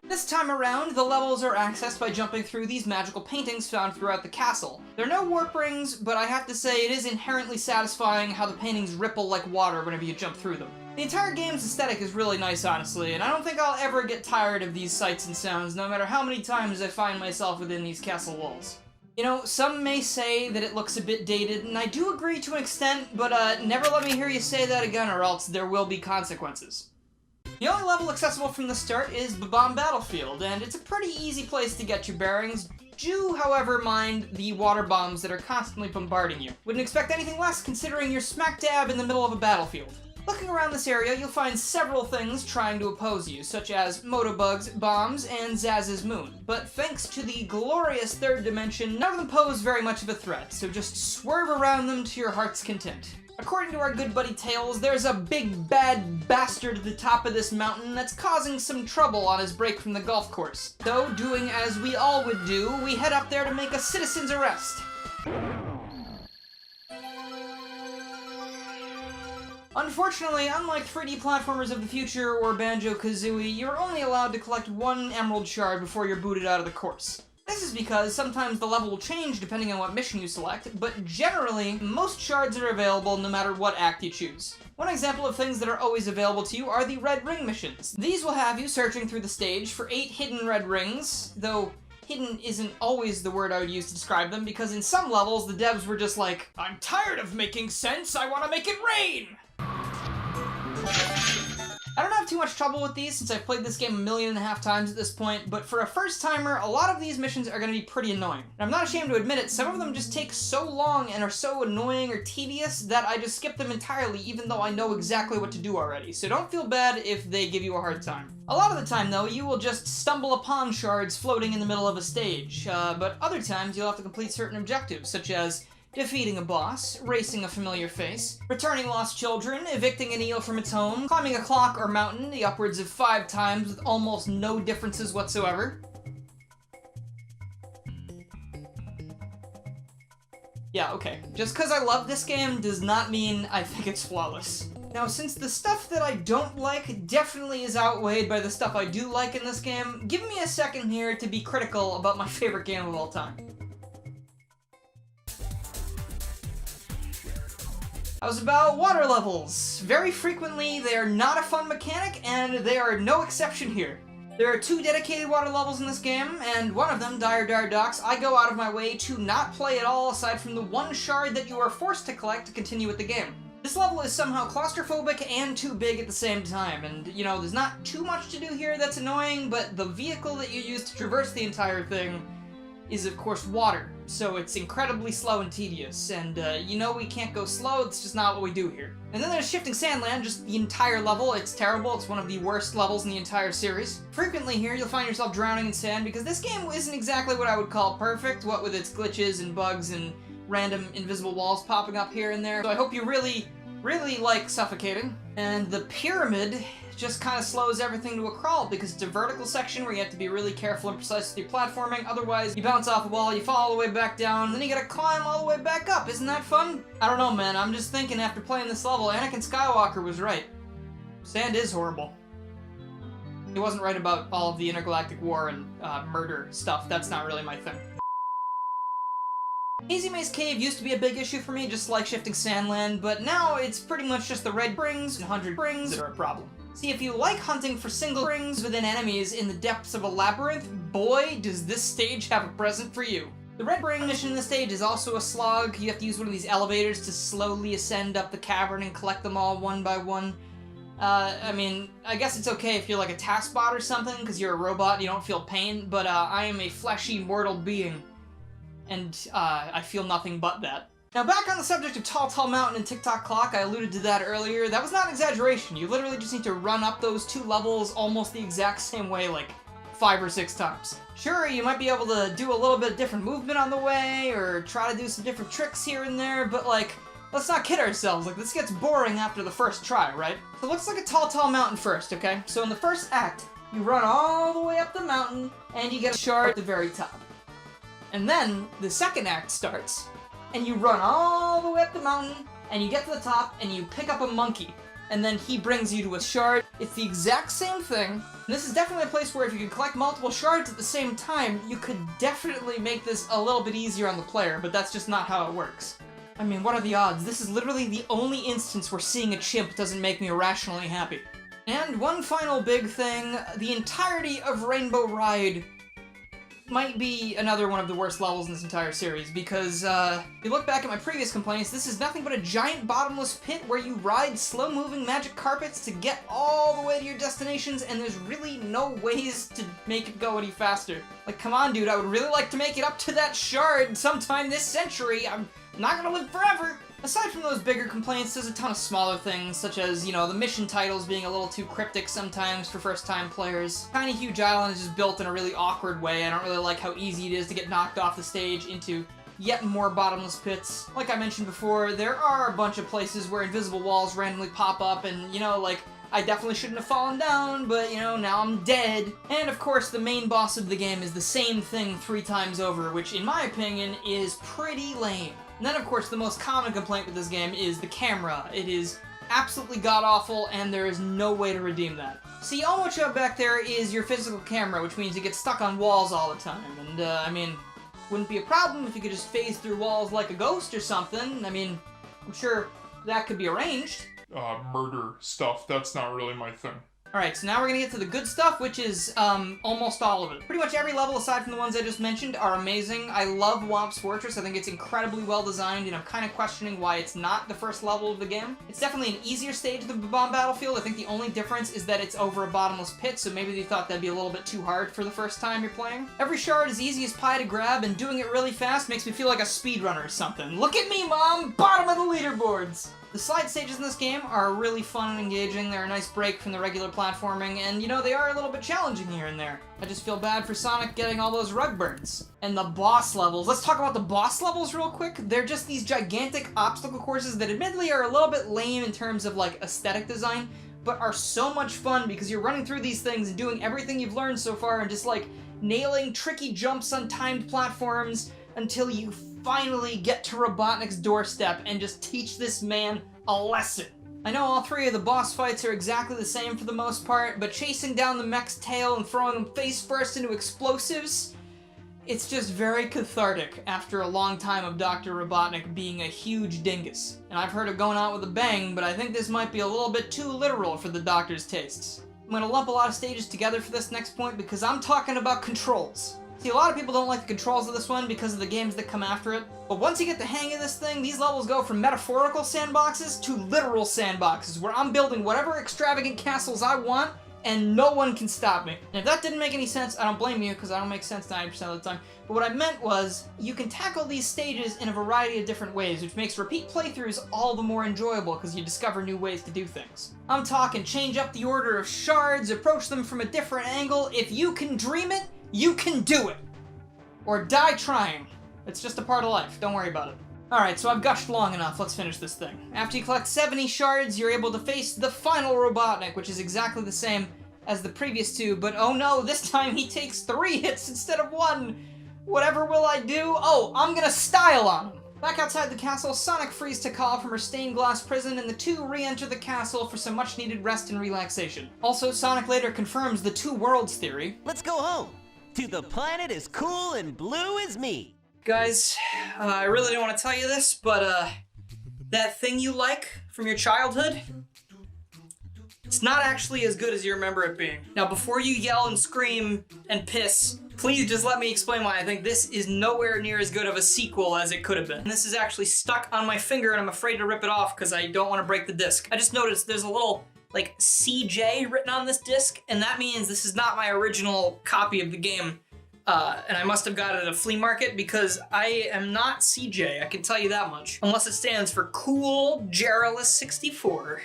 This time around, the levels are accessed by jumping through these magical paintings found throughout the castle. There are no warp rings, but I have to say it is inherently satisfying how the paintings ripple like water whenever you jump through them. The entire game's aesthetic is really nice, honestly, and I don't think I'll ever get tired of these sights and sounds, no matter how many times I find myself within these castle walls. You know, some may say that it looks a bit dated, and I do agree to an extent, but never let me hear you say that again or else there will be consequences. The only level accessible from the start is Bomb Battlefield, and it's a pretty easy place to get your bearings. Do, however, mind the water bombs that are constantly bombarding you. Wouldn't expect anything less considering you're smack dab in the middle of a battlefield. Looking around this area, you'll find several things trying to oppose you, such as Motobugs, bombs, and Zaz's moon. But thanks to the glorious third dimension, none of them pose very much of a threat, so just swerve around them to your heart's content. According to our good buddy Tails, there's a big bad bastard at the top of this mountain that's causing some trouble on his break from the golf course. So, doing as we all would do, we head up there to make a citizen's arrest. Unfortunately, unlike 3D platformers of the future or Banjo-Kazooie, you're only allowed to collect one emerald shard before you're booted out of the course. This is because sometimes the level will change depending on what mission you select, but generally, most shards are available no matter what act you choose. One example of things that are always available to you are the red ring missions. These will have you searching through the stage for 8 hidden red rings, though hidden isn't always the word I would use to describe them, because in some levels the devs were just like, I'm tired of making sense, I want to make it rain! I don't have too much trouble with these since I've played this game 1.5 million times at this point, but for a first-timer, a lot of these missions are going to be pretty annoying. And I'm not ashamed to admit it, some of them just take so long and are so annoying or tedious that I just skip them entirely even though I know exactly what to do already, so don't feel bad if they give you a hard time. A lot of the time, though, you will just stumble upon shards floating in the middle of a stage, but other times you'll have to complete certain objectives, such as defeating a boss, racing a familiar face, returning lost children, evicting an eel from its home, climbing a clock or mountain the upwards of 5 times with almost no differences whatsoever. Yeah, okay. Just because I love this game does not mean I think it's flawless. Now, since the stuff that I don't like definitely is outweighed by the stuff I do like in this game, give me a second here to be critical about my favorite game of all time. How's about water levels? Very frequently, they are not a fun mechanic, and they are no exception here. There are 2 dedicated water levels in this game, and one of them, Dire Docks, I go out of my way to not play at all aside from the 1 shard that you are forced to collect to continue with the game. This level is somehow claustrophobic and too big at the same time, and, you know, there's not too much to do here that's annoying, but the vehicle that you use to traverse the entire thing is, of course, water. So it's incredibly slow and tedious, and you know we can't go slow, it's just not what we do here. And then there's Shifting Sandland, just the entire level. It's terrible, it's one of the worst levels in the entire series. Frequently here, you'll find yourself drowning in sand, because this game isn't exactly what I would call perfect, what with its glitches and bugs and random invisible walls popping up here and there. So I hope you really like suffocating. And the pyramid just kind of slows everything to a crawl because it's a vertical section where you have to be really careful and precise with your platforming, otherwise you bounce off a wall, you fall all the way back down, and then you gotta climb all the way back up. Isn't that fun? I don't know, man, I'm just thinking after playing this level, Anakin Skywalker was right. Sand is horrible. He wasn't right about all of the intergalactic war and murder stuff. That's not really my thing. Hazy Maze Cave used to be a big issue for me, just like Shifting Sandland, but now it's pretty much just the red rings and 100 rings that are a problem. See, if you like hunting for single rings within enemies in the depths of a labyrinth, boy, does this stage have a present for you. The red ring mission in this stage is also a slog. You have to use one of these elevators to slowly ascend up the cavern and collect them all one by one. I mean, I guess it's okay if you're like a task bot or something, because you're a robot and you don't feel pain, but I am a fleshy, mortal being, and I feel nothing but that. Now, back on the subject of Tall Mountain and Tik Tok Clock, I alluded to that earlier. That was not an exaggeration. You literally just need to run up those 2 levels almost the exact same way, like 5 or 6 times. Sure, you might be able to do a little bit of different movement on the way, or try to do some different tricks here and there, but like, let's not kid ourselves, like this gets boring after the first try, right? So let's look at Tall Mountain first, okay? So in the first act, you run all the way up the mountain, and you get a shard at the very top. And then the second act starts, and you run all the way up the mountain, and you get to the top, and you pick up a monkey. And then he brings you to a shard. It's the exact same thing. And this is definitely a place where if you could collect multiple shards at the same time, you could definitely make this a little bit easier on the player, but that's just not how it works. I mean, what are the odds? This is literally the only instance where seeing a chimp doesn't make me irrationally happy. And one final big thing, the entirety of Rainbow Ride might be another one of the worst levels in this entire series, because, if you look back at my previous complaints, this is nothing but a giant bottomless pit where you ride slow-moving magic carpets to get all the way to your destinations, and there's really no ways to make it go any faster. Like, come on, dude, I would really like to make it up to that shard sometime this century. I'm not gonna live forever! Aside from those bigger complaints, there's a ton of smaller things, such as, you know, the mission titles being a little too cryptic sometimes for first-time players. Tiny Huge Island is just built in a really awkward way. I don't really like how easy it is to get knocked off the stage into yet more bottomless pits. Like I mentioned before, there are a bunch of places where invisible walls randomly pop up and, you know, like, I definitely shouldn't have fallen down, but, you know, now I'm dead. And, of course, the main boss of the game is the same thing 3 times over, which, in my opinion, is pretty lame. And then, of course, the most common complaint with this game is the camera. It is absolutely god-awful, and there is no way to redeem that. See, all what you have back there is your physical camera, which means you get stuck on walls all the time. And, I mean, wouldn't be a problem if you could just phase through walls like a ghost or something. I mean, I'm sure that could be arranged. Murder stuff, that's not really my thing. Alright, so now we're gonna get to the good stuff, which is, almost all of it. Pretty much every level, aside from the ones I just mentioned, are amazing. I love Womp's Fortress. I think it's incredibly well designed, and I'm kind of questioning why it's not the first level of the game. It's definitely an easier stage than the Bomb Battlefield. I think the only difference is that it's over a bottomless pit, so maybe they thought that'd be a little bit too hard for the first time you're playing. Every shard is easy as pie to grab, and doing it really fast makes me feel like a speedrunner or something. Look at me, Mom! Bottom of the leaderboards! The slide stages in this game are really fun and engaging. They're a nice break from the regular platforming, and, you know, they are a little bit challenging here and there. I just feel bad for Sonic getting all those rug burns. And the boss levels. Let's talk about the boss levels real quick. They're just these gigantic obstacle courses that admittedly are a little bit lame in terms of, like, aesthetic design, but are so much fun because you're running through these things and doing everything you've learned so far and just, like, nailing tricky jumps on timed platforms until you finally get to Robotnik's doorstep and just teach this man a lesson. I know all 3 of the boss fights are exactly the same for the most part, but chasing down the mech's tail and throwing him face first into explosives, it's just very cathartic after a long time of Dr. Robotnik being a huge dingus. And I've heard it going out with a bang, but I think this might be a little bit too literal for the Doctor's tastes. I'm gonna lump a lot of stages together for this next point because I'm talking about controls. See, a lot of people don't like the controls of this one because of the games that come after it, but once you get the hang of this thing, these levels go from metaphorical sandboxes to literal sandboxes, where I'm building whatever extravagant castles I want, and no one can stop me. And if that didn't make any sense, I don't blame you, because I don't make sense 90% of the time. But what I meant was, you can tackle these stages in a variety of different ways, which makes repeat playthroughs all the more enjoyable, because you discover new ways to do things. I'm talking change up the order of shards, approach them from a different angle. If you can dream it, you can do it! Or die trying. It's just a part of life, don't worry about it. Alright, so I've gushed long enough, let's finish this thing. After you collect 70 shards, you're able to face the final Robotnik, which is exactly the same as the previous 2, but oh no, this time he takes 3 hits instead of 1! Whatever will I do? Oh, I'm gonna style on him! Back outside the castle, Sonic frees Tikal from her stained glass prison, and the 2 re-enter the castle for some much-needed rest and relaxation. Also, Sonic later confirms the 2 worlds theory. Let's go home! To the planet as cool and blue as me! Guys, I really don't want to tell you this, but, that thing you like from your childhood, it's not actually as good as you remember it being. Now, before you yell and scream and piss, please just let me explain why I think this is nowhere near as good of a sequel as it could have been. And this is actually stuck on my finger, and I'm afraid to rip it off because I don't want to break the disc. I just noticed there's a little, like, CJ written on this disc, and that means this is not my original copy of the game. And I must have got it at a flea market because I am not CJ, I can tell you that much. Unless it stands for Cool Garrulous64,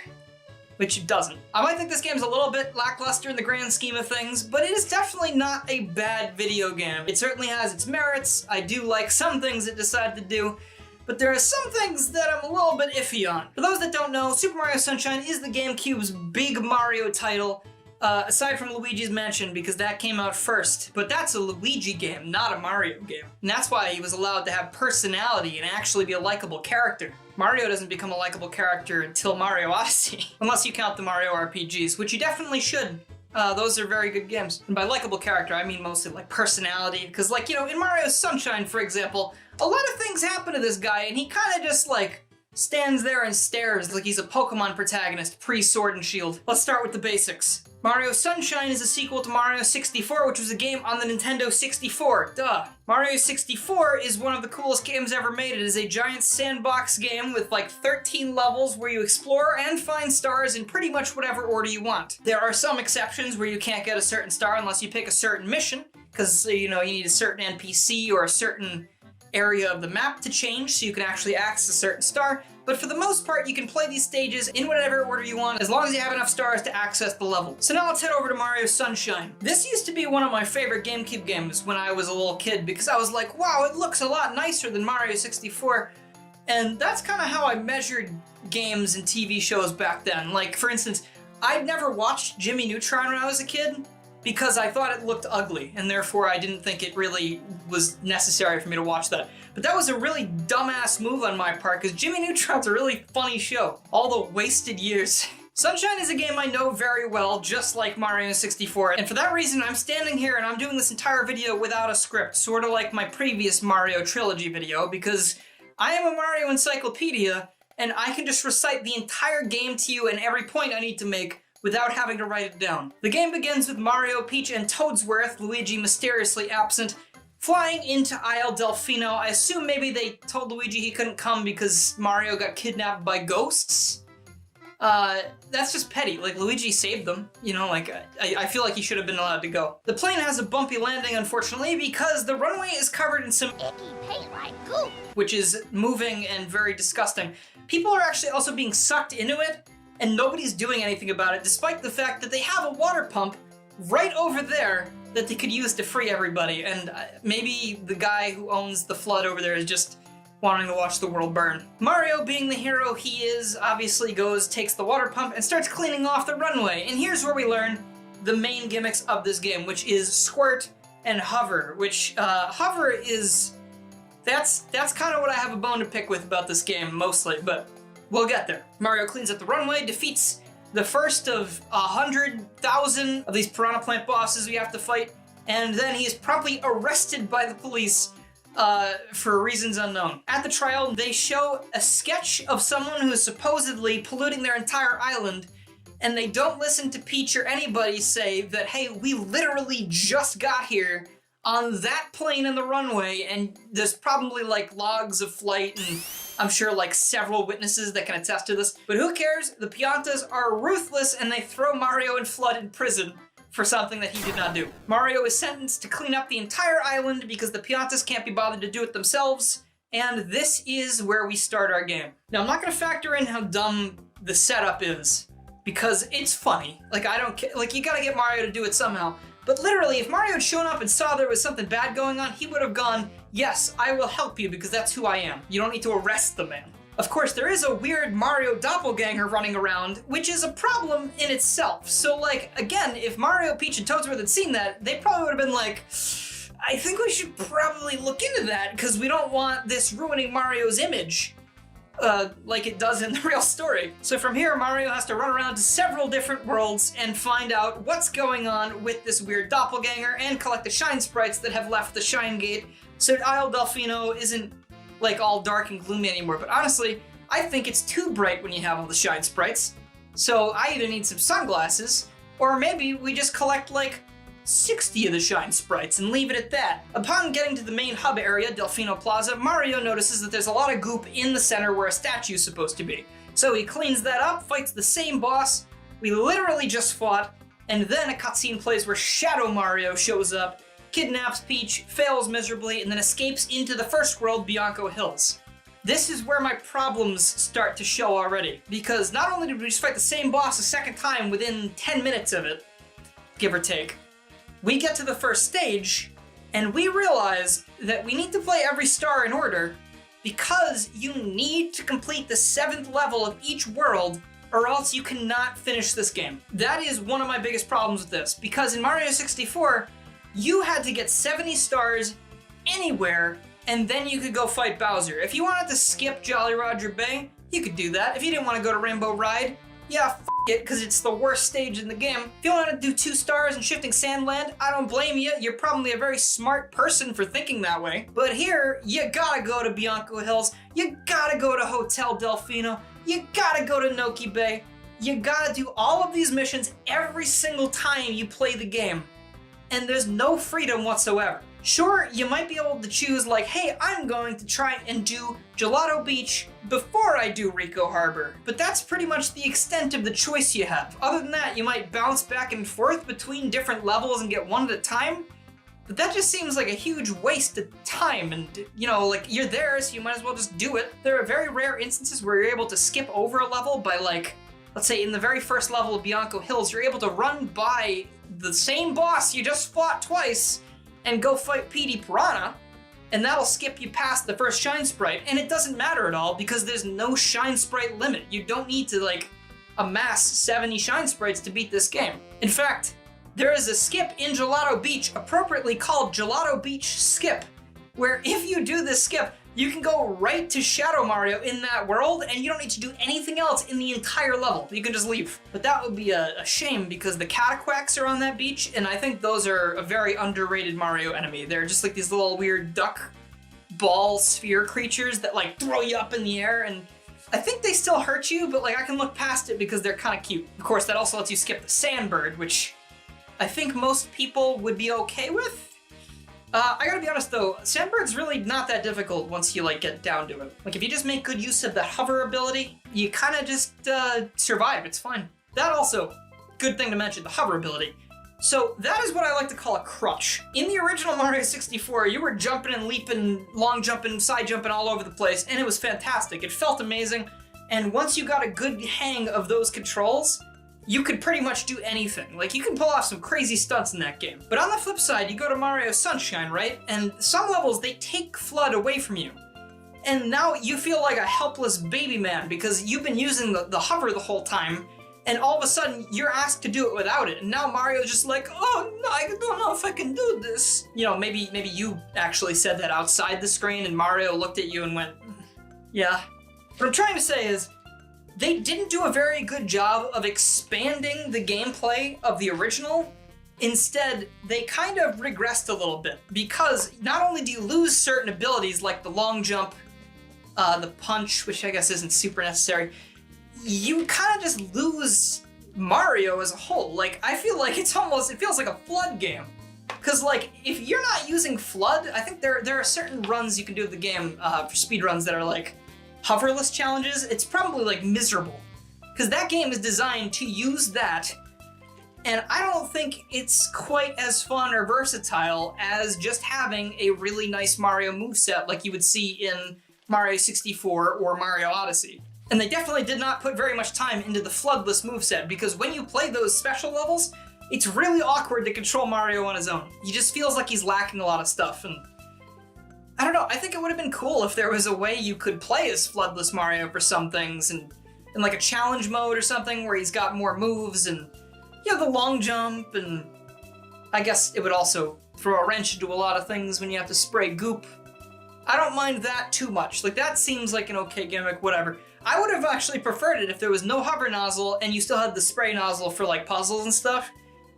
which it doesn't. I might think this game's a little bit lackluster in the grand scheme of things, but it is definitely not a bad video game. It certainly has its merits. I do like some things it decided to do, but there are some things that I'm a little bit iffy on. For those that don't know, Super Mario Sunshine is the GameCube's big Mario title. aside from Luigi's Mansion, because that came out first. But that's a Luigi game, not a Mario game. And that's why he was allowed to have personality and actually be a likable character. Mario doesn't become a likable character until Mario Odyssey. Unless you count the Mario RPGs, which you definitely should. Those are very good games. And by likable character, I mean mostly like personality. Because like, you know, in Mario Sunshine, for example, a lot of things happen to this guy and he kind of just like stands there and stares like he's a Pokemon protagonist pre-Sword and Shield. Let's start with the basics. Mario Sunshine is a sequel to Mario 64, which was a game on the Nintendo 64. Duh. Mario 64 is one of the coolest games ever made. It is a giant sandbox game with like 13 levels where you explore and find stars in pretty much whatever order you want. There are some exceptions where you can't get a certain star unless you pick a certain mission, because you know, you need a certain NPC or a certain area of the map to change so you can actually access a certain star. But for the most part, you can play these stages in whatever order you want, as long as you have enough stars to access the level. So now let's head over to Mario Sunshine. This used to be one of my favorite GameCube games when I was a little kid, because I was like, wow, it looks a lot nicer than Mario 64. And that's kind of how I measured games and TV shows back then. Like, for instance, I'd never watched Jimmy Neutron when I was a kid, because I thought it looked ugly, and therefore I didn't think it really was necessary for me to watch that. But that was a really dumbass move on my part, because Jimmy Neutron's a really funny show. All the wasted years. Sunshine is a game I know very well, just like Mario 64, and for that reason I'm standing here and I'm doing this entire video without a script, sort of like my previous Mario Trilogy video, because I am a Mario encyclopedia, and I can just recite the entire game to you and every point I need to make without having to write it down. The game begins with Mario, Peach, and Toadsworth, Luigi mysteriously absent, flying into Isle Delfino. I assume maybe they told Luigi he couldn't come because Mario got kidnapped by ghosts? That's just petty. Like, Luigi saved them. You know, like, I feel like he should have been allowed to go. The plane has a bumpy landing, unfortunately, because the runway is covered in some Icky paint like goop. which is moving and very disgusting. People are actually also being sucked into it, and nobody's doing anything about it, despite the fact that they have a water pump right over there that they could use to free everybody, and maybe the guy who owns the flood over there is just wanting to watch the world burn. Mario, being the hero he is, obviously takes the water pump and starts cleaning off the runway, and here's where we learn the main gimmicks of this game, which is Squirt and Hover, which, Hover is... That's kind of what I have a bone to pick with about this game, mostly, but we'll get there. Mario cleans up the runway, defeats the first of 100,000 of these Piranha Plant bosses we have to fight, and then he is promptly arrested by the police for reasons unknown. At the trial, they show a sketch of someone who is supposedly polluting their entire island, and they don't listen to Peach or anybody say that, hey, we literally just got here on that plane in the runway, and there's probably like logs of flight and I'm sure like several witnesses that can attest to this. But who cares? The Piantas are ruthless and they throw Mario and Flood in prison for something that he did not do. Mario is sentenced to clean up the entire island because the Piantas can't be bothered to do it themselves, and this is where we start our game. Now, I'm not gonna factor in how dumb the setup is, because it's funny. Like, I don't care, like, you gotta get Mario to do it somehow. But literally, if Mario had shown up and saw there was something bad going on, he would have gone, yes, I will help you because that's who I am. You don't need to arrest the man. Of course, there is a weird Mario doppelganger running around, which is a problem in itself. So, like, again, if Mario, Peach, and Toadsworth had seen that, they probably would have been like, I think we should probably look into that because we don't want this ruining Mario's image. Like it does in the real story. So from here, Mario has to run around to several different worlds and find out what's going on with this weird doppelganger and collect the shine sprites that have left the shine gate so Isle Delfino isn't like all dark and gloomy anymore. But honestly, I think it's too bright when you have all the shine sprites. So I either need some sunglasses, or maybe we just collect like 60 of the shine sprites and leave it at that. Upon getting to the main hub area, Delfino Plaza, Mario notices that there's a lot of goop in the center where a statue is supposed to be. So he cleans that up, fights the same boss we literally just fought, and then a cutscene plays where Shadow Mario shows up, kidnaps Peach, fails miserably, and then escapes into the first world, Bianco Hills. This is where my problems start to show already, because not only did we just fight the same boss a second time within 10 minutes of it, give or take, we get to the first stage, and we realize that we need to play every star in order because you need to complete the 7th level of each world or else you cannot finish this game. That is one of my biggest problems with this, because in Mario 64, you had to get 70 stars anywhere, and then you could go fight Bowser. If you wanted to skip Jolly Roger Bay, you could do that. If you didn't want to go to Rainbow Ride, yeah, f it, because it's the worst stage in the game. If you want to do 2 stars in Shifting Sandland, I don't blame you. You're probably a very smart person for thinking that way. But here, you gotta go to Bianco Hills, you gotta go to Hotel Delfino, you gotta go to Noki Bay, you gotta do all of these missions every single time you play the game. And there's no freedom whatsoever. Sure, you might be able to choose like, hey, I'm going to try and do Gelato Beach before I do Rico Harbor, but that's pretty much the extent of the choice you have. Other than that, you might bounce back and forth between different levels and get one at a time, but that just seems like a huge waste of time, and you know, like, you're there, so you might as well just do it. There are very rare instances where you're able to skip over a level by, like, let's say in the very first level of Bianco Hills, you're able to run by the same boss you just fought twice and go fight Petey Piranha, and that'll skip you past the first Shine Sprite, and it doesn't matter at all because there's no Shine Sprite limit. You don't need to, like, amass 70 Shine Sprites to beat this game. In fact, there is a skip in Gelato Beach appropriately called Gelato Beach Skip, where if you do this skip, you can go right to Shadow Mario in that world, and you don't need to do anything else in the entire level. You can just leave. But that would be a shame, because the Cataquacks are on that beach, and I think those are a very underrated Mario enemy. They're just like these little weird duck ball sphere creatures that like throw you up in the air, and I think they still hurt you, but like I can look past it because they're kind of cute. Of course, that also lets you skip the Sandbird, which I think most people would be okay with. I gotta be honest though, Sandbird's really not that difficult once you like get down to it. Like if you just make good use of the hover ability, you kind of just survive, it's fine. That also, good thing to mention, the hover ability. So that is what I like to call a crutch. In the original Mario 64, you were jumping and leaping, long jumping, side jumping all over the place, and it was fantastic. It felt amazing, and once you got a good hang of those controls, you could pretty much do anything. Like, you can pull off some crazy stunts in that game. But on the flip side, you go to Mario Sunshine, right? And some levels, they take FLUDD away from you. And now you feel like a helpless baby man because you've been using the hover the whole time, and all of a sudden, you're asked to do it without it. And now Mario's just like, oh, no, I don't know if I can do this. You know, maybe you actually said that outside the screen, and Mario looked at you and went, yeah. What I'm trying to say is, they didn't do a very good job of expanding the gameplay of the original. Instead, they kind of regressed a little bit, because not only do you lose certain abilities like the long jump, the punch, which I guess isn't super necessary, you kind of just lose Mario as a whole. Like, I feel like it feels like a FLUDD game. Because, like, if you're not using FLUDD, I think there are certain runs you can do of the game for speedruns that are like hoverless challenges. It's probably like miserable, because that game is designed to use that, and I don't think it's quite as fun or versatile as just having a really nice Mario moveset like you would see in Mario 64 or Mario Odyssey. And they definitely did not put very much time into the FLUDDless moveset, because when you play those special levels, it's really awkward to control Mario on his own. He just feels like he's lacking a lot of stuff, and I don't know, I think it would have been cool if there was a way you could play as FLUDDless Mario for some things, and in like a challenge mode or something where he's got more moves and, you know, the long jump, and I guess it would also throw a wrench into a lot of things when you have to spray goop. I don't mind that too much. Like, that seems like an okay gimmick, whatever. I would have actually preferred it if there was no hover nozzle and you still had the spray nozzle for like puzzles and stuff.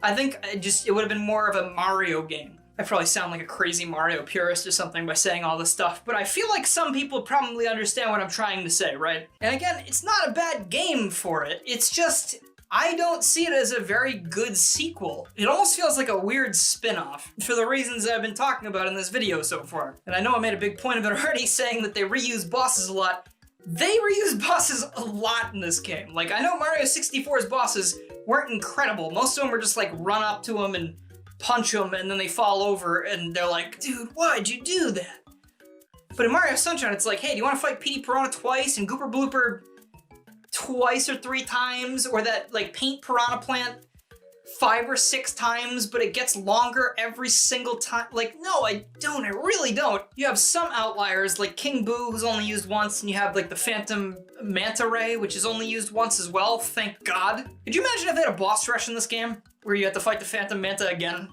I think it would have been more of a Mario game. I probably sound like a crazy Mario purist or something by saying all this stuff, but I feel like some people probably understand what I'm trying to say, right? And again, it's not a bad game for it. It's just, I don't see it as a very good sequel. It almost feels like a weird spin-off, for the reasons I've been talking about in this video so far. And I know I made a big point of it already, saying that they reuse bosses a lot. They reuse bosses a lot in this game. Like, I know Mario 64's bosses weren't incredible. Most of them were just like run up to them and punch them, and then they fall over and they're like, dude, why'd you do that? But in Mario Sunshine, it's like, hey, do you want to fight Petey Piranha twice and Gooper Blooper twice or 3 times? Or that like paint piranha plant 5 or 6 times, but it gets longer every single time. Like, no, I don't. I really don't. You have some outliers, like King Boo, who's only used once, and you have, like, the Phantom Manta Ray, which is only used once as well, thank God. Could you imagine if they had a boss rush in this game, where you had to fight the Phantom Manta again?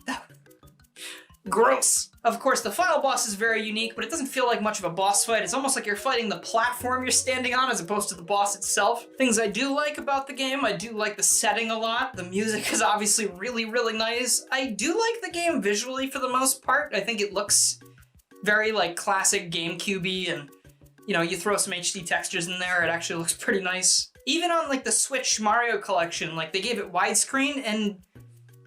Gross. Of course, the final boss is very unique, but it doesn't feel like much of a boss fight. It's almost like you're fighting the platform you're standing on as opposed to the boss itself. Things I do like about the game, I do like the setting a lot. The music is obviously really, really nice. I do like the game visually for the most part. I think it looks very like classic GameCube-y, and you know, you throw some HD textures in there, it actually looks pretty nice. Even on like the Switch Mario collection, like they gave it widescreen, and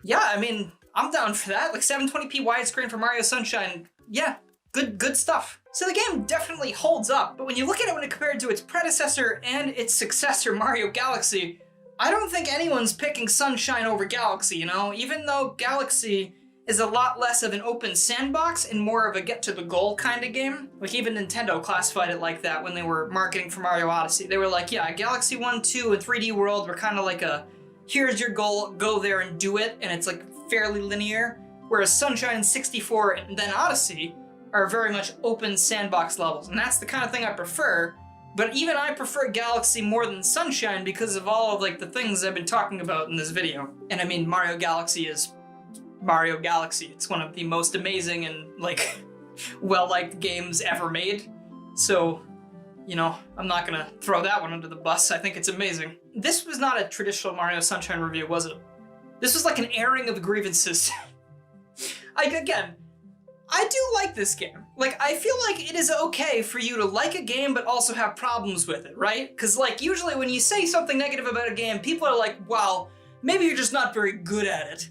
yeah, I mean, I'm down for that. Like 720p widescreen for Mario Sunshine. Yeah, good stuff. So the game definitely holds up, but when you look at it when it compared to its predecessor and its successor, Mario Galaxy, I don't think anyone's picking Sunshine over Galaxy, you know? Even though Galaxy is a lot less of an open sandbox and more of a get-to-the-goal kind of game. Like, even Nintendo classified it like that when they were marketing for Mario Odyssey. They were like, yeah, Galaxy 1, 2, and 3D World were kind of like a, here's your goal, go there and do it, and it's like fairly linear, whereas Sunshine 64 and then Odyssey are very much open sandbox levels, and that's the kind of thing I prefer, but even I prefer Galaxy more than Sunshine because of all of like the things I've been talking about in this video. And I mean, Mario Galaxy is Mario Galaxy. It's one of the most amazing and like well-liked games ever made, so you know, I'm not gonna throw that one under the bus. I think it's amazing. This was not a traditional Mario Sunshine review, was it? This was like an airing of grievances. Again, I do like this game. Like, I feel like it is okay for you to like a game but also have problems with it, right? Because, like, usually when you say something negative about a game, people are like, well, maybe you're just not very good at it.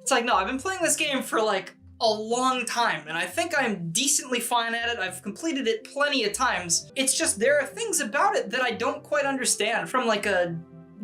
It's like, no, I've been playing this game for, like, a long time, and I think I'm decently fine at it. I've completed it plenty of times. It's just there are things about it that I don't quite understand from, like,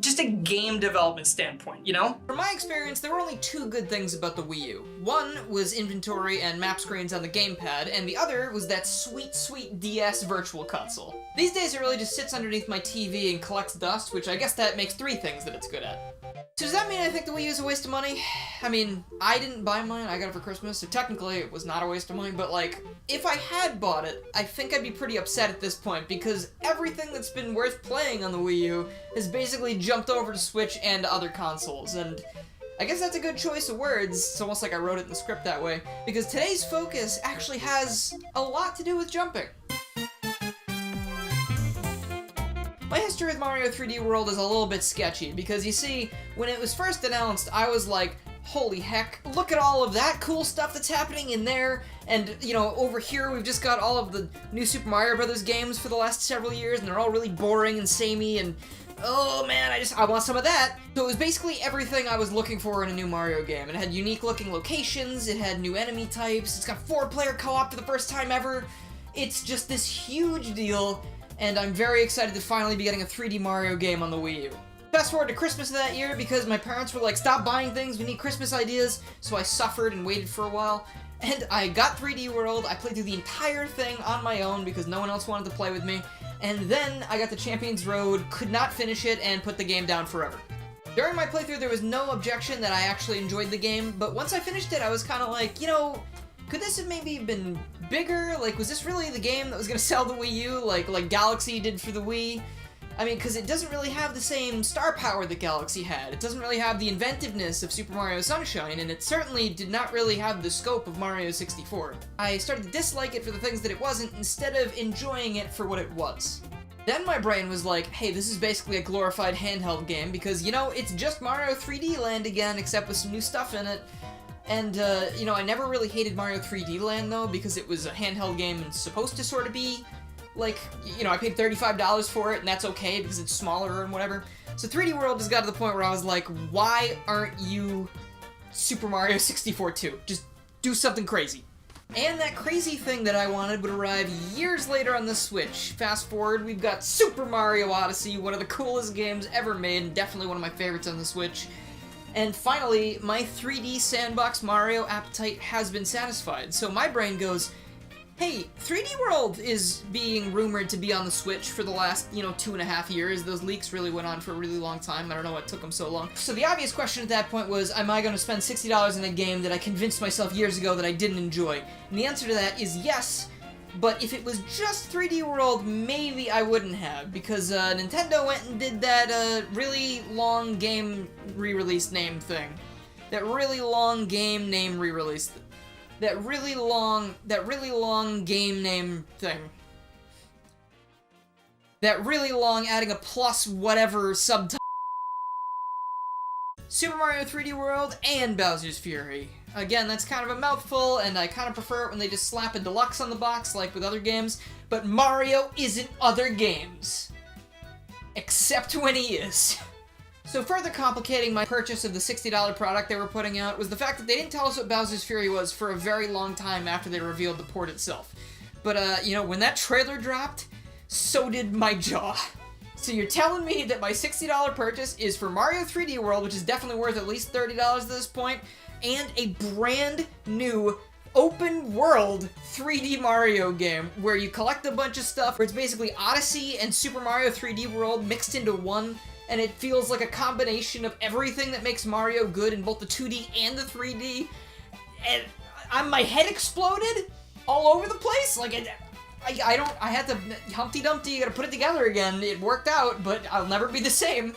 just a game development standpoint, you know? From my experience, there were only 2 good things about the Wii U. One was inventory and map screens on the gamepad, and the other was that sweet, sweet DS Virtual Console. These days it really just sits underneath my TV and collects dust, which I guess that makes 3 things that it's good at. So does that mean I think the Wii U is a waste of money? I mean, I didn't buy mine, I got it for Christmas, so technically it was not a waste of money, but like, if I had bought it, I think I'd be pretty upset at this point, because everything that's been worth playing on the Wii U has basically jumped over to Switch and other consoles, and I guess that's a good choice of words. It's almost like I wrote it in the script that way, because today's focus actually has a lot to do with jumping. My history with Mario 3D World is a little bit sketchy, because you see, when it was first announced, I was like, holy heck, look at all of that cool stuff that's happening in there, and, you know, over here we've just got all of the new Super Mario Brothers games for the last several years, and they're all really boring and samey, and oh man, I want some of that. So it was basically everything I was looking for in a new Mario game. It had unique looking locations, it had new enemy types, it's got 4-player co-op for the first time ever. It's just this huge deal, and I'm very excited to finally be getting a 3D Mario game on the Wii U. Fast forward to Christmas of that year, because my parents were like, stop buying things, we need Christmas ideas, so I suffered and waited for a while, and I got 3D World. I played through the entire thing on my own because no one else wanted to play with me, and then I got to Champions Road, could not finish it, and put the game down forever. During my playthrough, there was no objection that I actually enjoyed the game, but once I finished it, I was kind of like, you know, could this have maybe been bigger? Like, was this really the game that was gonna sell the Wii U, like Galaxy did for the Wii? I mean, because it doesn't really have the same star power that Galaxy had. It doesn't really have the inventiveness of Super Mario Sunshine, and it certainly did not really have the scope of Mario 64. I started to dislike it for the things that it wasn't, instead of enjoying it for what it was. Then my brain was like, hey, this is basically a glorified handheld game, because, you know, it's just Mario 3D Land again, except with some new stuff in it. And, you know, I never really hated Mario 3D Land, though, because it was a handheld game and supposed to sort of be, like, you know, I paid $35 for it, and that's okay, because it's smaller and whatever. So 3D World just got to the point where I was like, why aren't you Super Mario 64 2? Just do something crazy. And that crazy thing that I wanted would arrive years later on the Switch. Fast forward, we've got Super Mario Odyssey, one of the coolest games ever made, and definitely one of my favorites on the Switch. And finally, my 3D sandbox Mario appetite has been satisfied. So my brain goes, Hey, 3D World is being rumored to be on the Switch for the last, 2.5 years. Those leaks really went on for a really long time. I don't know what took them so long. So the obvious question at that point was, am I going to spend $60 in a game that I convinced myself years ago that I didn't enjoy? And the answer to that is yes, but if it was just 3D World, maybe I wouldn't have, because Nintendo went and did that really long game re-release name thing. That really long game name re-release That really long game name thing. That really long adding a plus whatever subtitle. Super Mario 3D World and Bowser's Fury. Again, that's kind of a mouthful, and I kind of prefer it when they just slap a deluxe on the box like with other games, but Mario isn't other games. Except when he is. So further complicating my purchase of the $60 product they were putting out was the fact that they didn't tell us what Bowser's Fury was for a very long time after they revealed the port itself. But, when that trailer dropped, so did my jaw. So you're telling me that my $60 purchase is for Mario 3D World, which is definitely worth at least $30 at this point, and a brand new open world 3D Mario game where you collect a bunch of stuff, where it's basically Odyssey and Super Mario 3D World mixed into one, and it feels like a combination of everything that makes Mario good in both the 2D and the 3D, and my head exploded all over the place. Like, I had to, Humpty Dumpty, you gotta put it together again. It worked out, but I'll never be the same.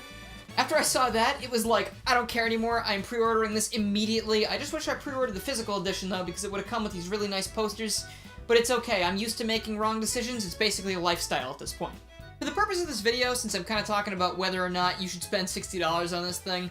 After I saw that, it was like, I don't care anymore, I'm pre-ordering this immediately. I just wish I pre-ordered the physical edition, though, because it would have come with these really nice posters. But it's okay, I'm used to making wrong decisions. It's basically a lifestyle at this point. For the purpose of this video, since I'm kind of talking about whether or not you should spend $60 on this thing,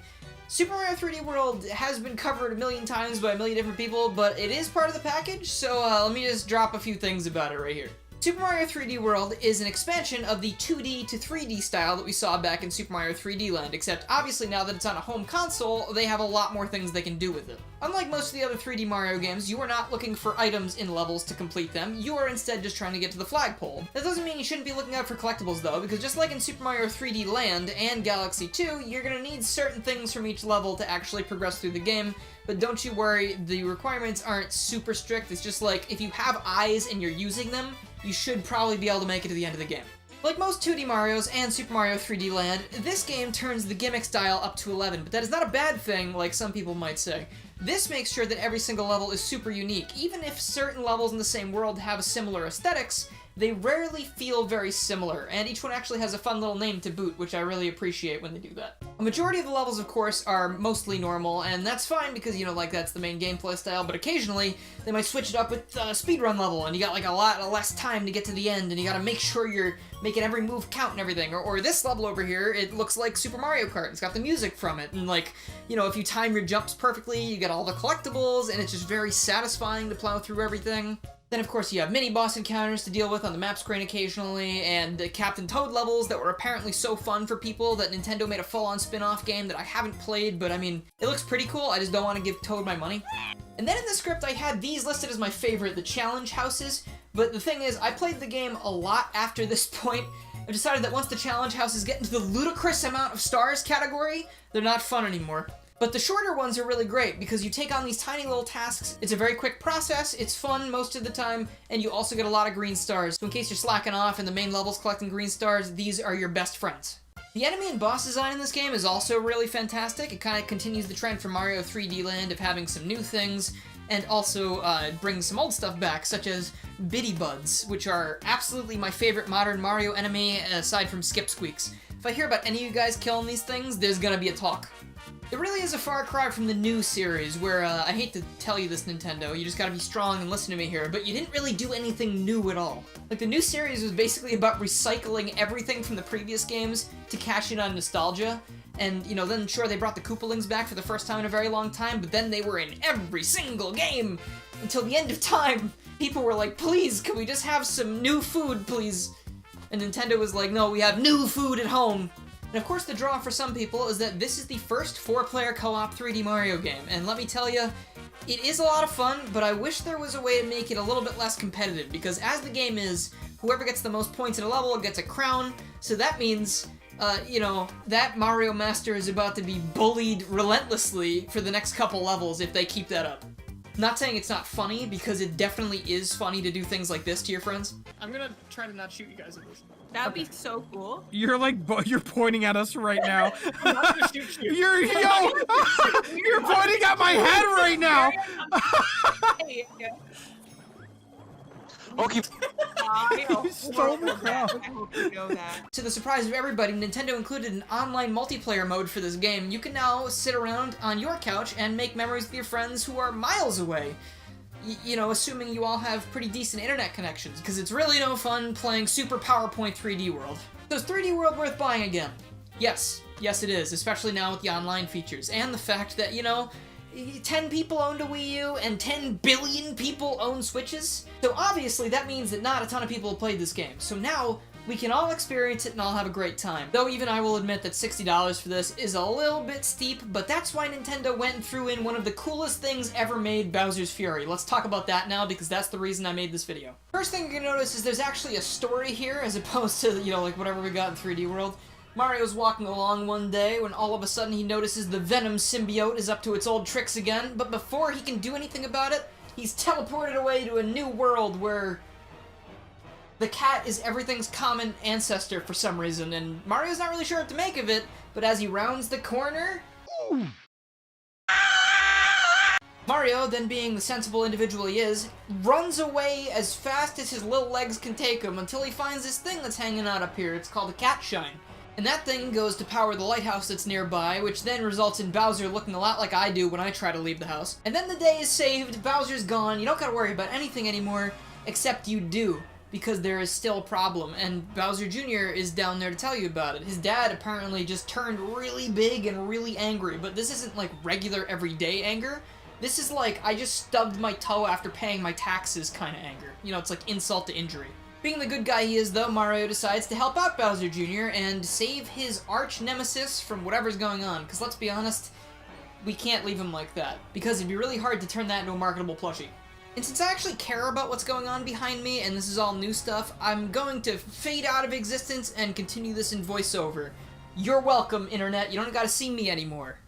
Super Mario 3D World has been covered a million times by a million different people, but it is part of the package, so let me just drop a few things about it right here. Super Mario 3D World is an expansion of the 2D to 3D style that we saw back in Super Mario 3D Land, except obviously now that it's on a home console, they have a lot more things they can do with it. Unlike most of the other 3D Mario games, you are not looking for items in levels to complete them, you are instead just trying to get to the flagpole. That doesn't mean you shouldn't be looking out for collectibles though, because just like in Super Mario 3D Land and Galaxy 2, you're gonna need certain things from each level to actually progress through the game, but don't you worry, the requirements aren't super strict. It's just like, if you have eyes and you're using them, you should probably be able to make it to the end of the game. Like most 2D Marios and Super Mario 3D Land, this game turns the gimmick style up to 11, but that is not a bad thing, like some people might say. This makes sure that every single level is super unique. Even if certain levels in the same world have similar aesthetics, they rarely feel very similar, and each one actually has a fun little name to boot, which I really appreciate when they do that. A majority of the levels, of course, are mostly normal, and that's fine because, that's the main gameplay style, but occasionally they might switch it up with a speedrun level, and you got, a lot less time to get to the end, and you gotta make sure you're making every move count and everything. Or this level over here, it looks like Super Mario Kart. It's got the music from it, and, if you time your jumps perfectly, you get all the collectibles, and it's just very satisfying to plow through everything. Then, of course, you have mini-boss encounters to deal with on the map screen occasionally, and Captain Toad levels that were apparently so fun for people that Nintendo made a full-on spin-off game that I haven't played, but it looks pretty cool. I just don't want to give Toad my money. And then in the script, I had these listed as my favorite, the challenge houses, but the thing is, I played the game a lot after this point. I've decided that once the challenge houses get into the ludicrous amount of stars category, they're not fun anymore. But the shorter ones are really great because you take on these tiny little tasks, it's a very quick process, it's fun most of the time, and you also get a lot of green stars. So in case you're slacking off and the main level's collecting green stars, these are your best friends. The enemy and boss design in this game is also really fantastic. It kind of continues the trend from Mario 3D Land of having some new things, and also brings some old stuff back, such as Biddy Buds, which are absolutely my favorite modern Mario enemy, aside from Skip Squeaks. If I hear about any of you guys killing these things, there's gonna be a talk. It really is a far cry from the new series, where, I hate to tell you this, Nintendo, you just gotta be strong and listen to me here, but you didn't really do anything new at all. The new series was basically about recycling everything from the previous games to cash in on nostalgia, and, then sure, they brought the Koopalings back for the first time in a very long time, but then they were in every single game until the end of time. People were like, please, can we just have some new food, please? And Nintendo was like, no, we have new food at home. And of course the draw for some people is that this is the first 4-player co-op 3D Mario game, and let me tell you, it is a lot of fun, but I wish there was a way to make it a little bit less competitive, because as the game is, whoever gets the most points in a level gets a crown, so that means, that Mario Master is about to be bullied relentlessly for the next couple levels if they keep that up. Not saying it's not funny, because it definitely is funny to do things like this to your friends. I'm gonna try to not shoot you guys at this. That'd be so cool. You're like, you're pointing at us right now. I'm not gonna shoot you. You're pointing at my head right now. Hey, Okay. I You stole the crown. I hope you know that. To the surprise of everybody, Nintendo included an online multiplayer mode for this game. You can now sit around on your couch and make memories with your friends who are miles away. You know, assuming you all have pretty decent internet connections, because it's really no fun playing Super PowerPoint 3D World. So is 3D World worth buying again? Yes. Yes, it is, especially now with the online features, and the fact that, you know, 10 people owned a Wii U and 10 billion people own Switches. So obviously that means that not a ton of people have played this game. So now we can all experience it and all have a great time. Though even I will admit that $60 for this is a little bit steep, but that's why Nintendo went and threw in one of the coolest things ever made, Bowser's Fury. Let's talk about that now, because that's the reason I made this video. First thing you're gonna notice is there's actually a story here, as opposed to, you know, like whatever we got in 3D World. Mario's walking along one day when all of a sudden he notices the Venom symbiote is up to its old tricks again, but before he can do anything about it, he's teleported away to a new world where the cat is everything's common ancestor for some reason, and Mario's not really sure what to make of it, but as he rounds the corner... Mario, then being the sensible individual he is, runs away as fast as his little legs can take him until he finds this thing that's hanging out up here. It's called a cat shine. And that thing goes to power the lighthouse that's nearby, which then results in Bowser looking a lot like I do when I try to leave the house. And then the day is saved, Bowser's gone, you don't gotta worry about anything anymore, except you do, because there is still a problem, and Bowser Jr. is down there to tell you about it. His dad apparently just turned really big and really angry, but this isn't like regular everyday anger. This is like, I just stubbed my toe after paying my taxes kind of anger. You know, it's like insult to injury. Being the good guy he is, though, Mario decides to help out Bowser Jr. and save his arch-nemesis from whatever's going on, because let's be honest, we can't leave him like that, because it'd be really hard to turn that into a marketable plushie. And since I actually care about what's going on behind me, and this is all new stuff, I'm going to fade out of existence and continue this in voiceover. You're welcome, Internet, you don't gotta see me anymore.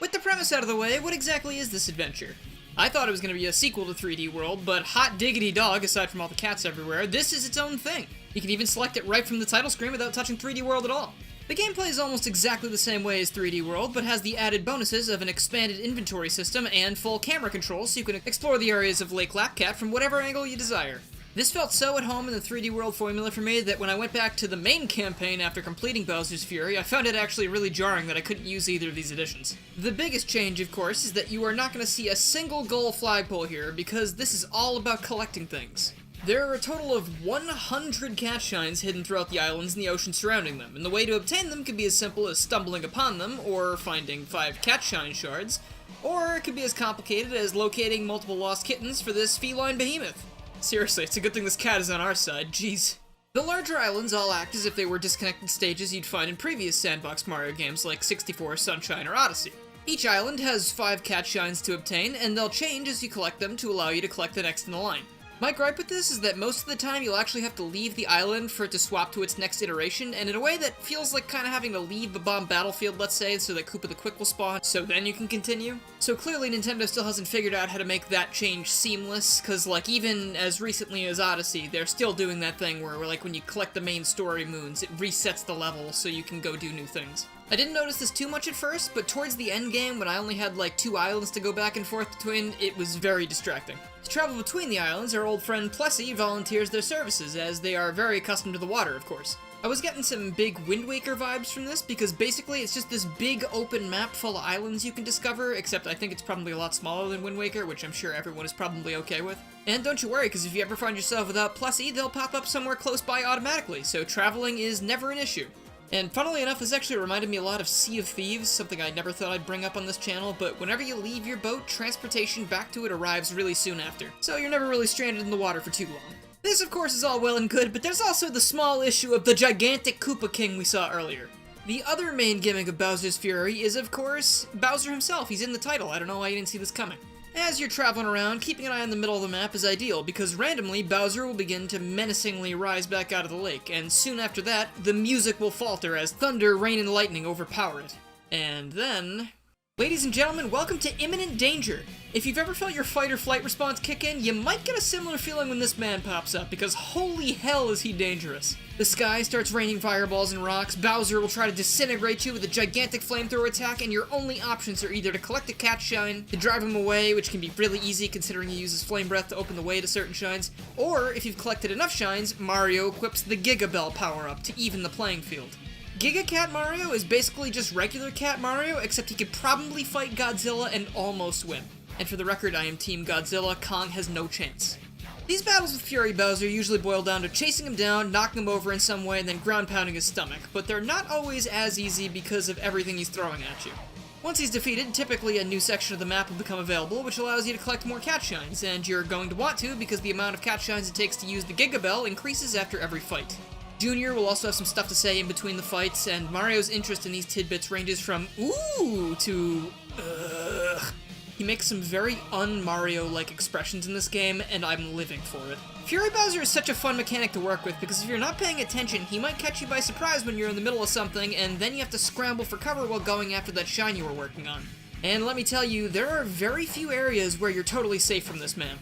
With the premise out of the way, what exactly is this adventure? I thought it was going to be a sequel to 3D World, but hot diggity dog, aside from all the cats everywhere, this is its own thing. You can even select it right from the title screen without touching 3D World at all. The gameplay is almost exactly the same way as 3D World, but has the added bonuses of an expanded inventory system and full camera control, so you can explore the areas of Lake Lapcat from whatever angle you desire. This felt so at home in the 3D World formula for me that when I went back to the main campaign after completing Bowser's Fury, I found it actually really jarring that I couldn't use either of these editions. The biggest change, of course, is that you are not going to see a single gold flagpole here, because this is all about collecting things. There are a total of 100 cat shines hidden throughout the islands and the ocean surrounding them, and the way to obtain them can be as simple as stumbling upon them, or finding 5 cat shine shards, or it could be as complicated as locating multiple lost kittens for this feline behemoth. Seriously, it's a good thing this cat is on our side, jeez. The larger islands all act as if they were disconnected stages you'd find in previous sandbox Mario games like 64, Sunshine, or Odyssey. Each island has 5 cat shines to obtain, and they'll change as you collect them to allow you to collect the next in the line. My gripe with this is that most of the time you'll actually have to leave the island for it to swap to its next iteration, and in a way that feels like kind of having to leave the bomb battlefield, let's say, so that Koopa the Quick will spawn, so then you can continue. So clearly Nintendo still hasn't figured out how to make that change seamless, cause like even as recently as Odyssey, they're still doing that thing where like when you collect the main story moons, it resets the level so you can go do new things. I didn't notice this too much at first, but towards the end game, when I only had like 2 islands to go back and forth between, it was very distracting. To travel between the islands, our old friend Plessy volunteers their services, as they are very accustomed to the water, of course. I was getting some big Wind Waker vibes from this, because basically it's just this big open map full of islands you can discover, except I think it's probably a lot smaller than Wind Waker, which I'm sure everyone is probably okay with. And don't you worry, because if you ever find yourself without Plessy, they'll pop up somewhere close by automatically, so traveling is never an issue. And funnily enough, this actually reminded me a lot of Sea of Thieves, something I never thought I'd bring up on this channel, but whenever you leave your boat, transportation back to it arrives really soon after. So you're never really stranded in the water for too long. This, of course, is all well and good, but there's also the small issue of the gigantic Koopa King we saw earlier. The other main gimmick of Bowser's Fury is, of course, Bowser himself. He's in the title. I don't know why you didn't see this coming. As you're traveling around, keeping an eye on the middle of the map is ideal, because randomly, Bowser will begin to menacingly rise back out of the lake, and soon after that, the music will falter as thunder, rain, and lightning overpower it. And then... Ladies and gentlemen, welcome to Imminent Danger. If you've ever felt your fight or flight response kick in, you might get a similar feeling when this man pops up, because holy hell is he dangerous. The sky starts raining fireballs and rocks, Bowser will try to disintegrate you with a gigantic flamethrower attack, and your only options are either to collect a cat shine, to drive him away, which can be really easy considering he uses flame breath to open the way to certain shines, or if you've collected enough shines, Mario equips the Giga Bell power-up to even the playing field. Giga Cat Mario is basically just regular Cat Mario, except he could probably fight Godzilla and almost win. And for the record, I am Team Godzilla, Kong has no chance. These battles with Fury Bowser usually boil down to chasing him down, knocking him over in some way, and then ground pounding his stomach, but they're not always as easy because of everything he's throwing at you. Once he's defeated, typically a new section of the map will become available, which allows you to collect more cat shines, and you're going to want to because the amount of cat shines it takes to use the Giga Bell increases after every fight. Junior will also have some stuff to say in between the fights, and Mario's interest in these tidbits ranges from ooh to ugh. He makes some very un-Mario-like expressions in this game, and I'm living for it. Fury Bowser is such a fun mechanic to work with, because if you're not paying attention, he might catch you by surprise when you're in the middle of something, and then you have to scramble for cover while going after that shine you were working on. And let me tell you, there are very few areas where you're totally safe from this man.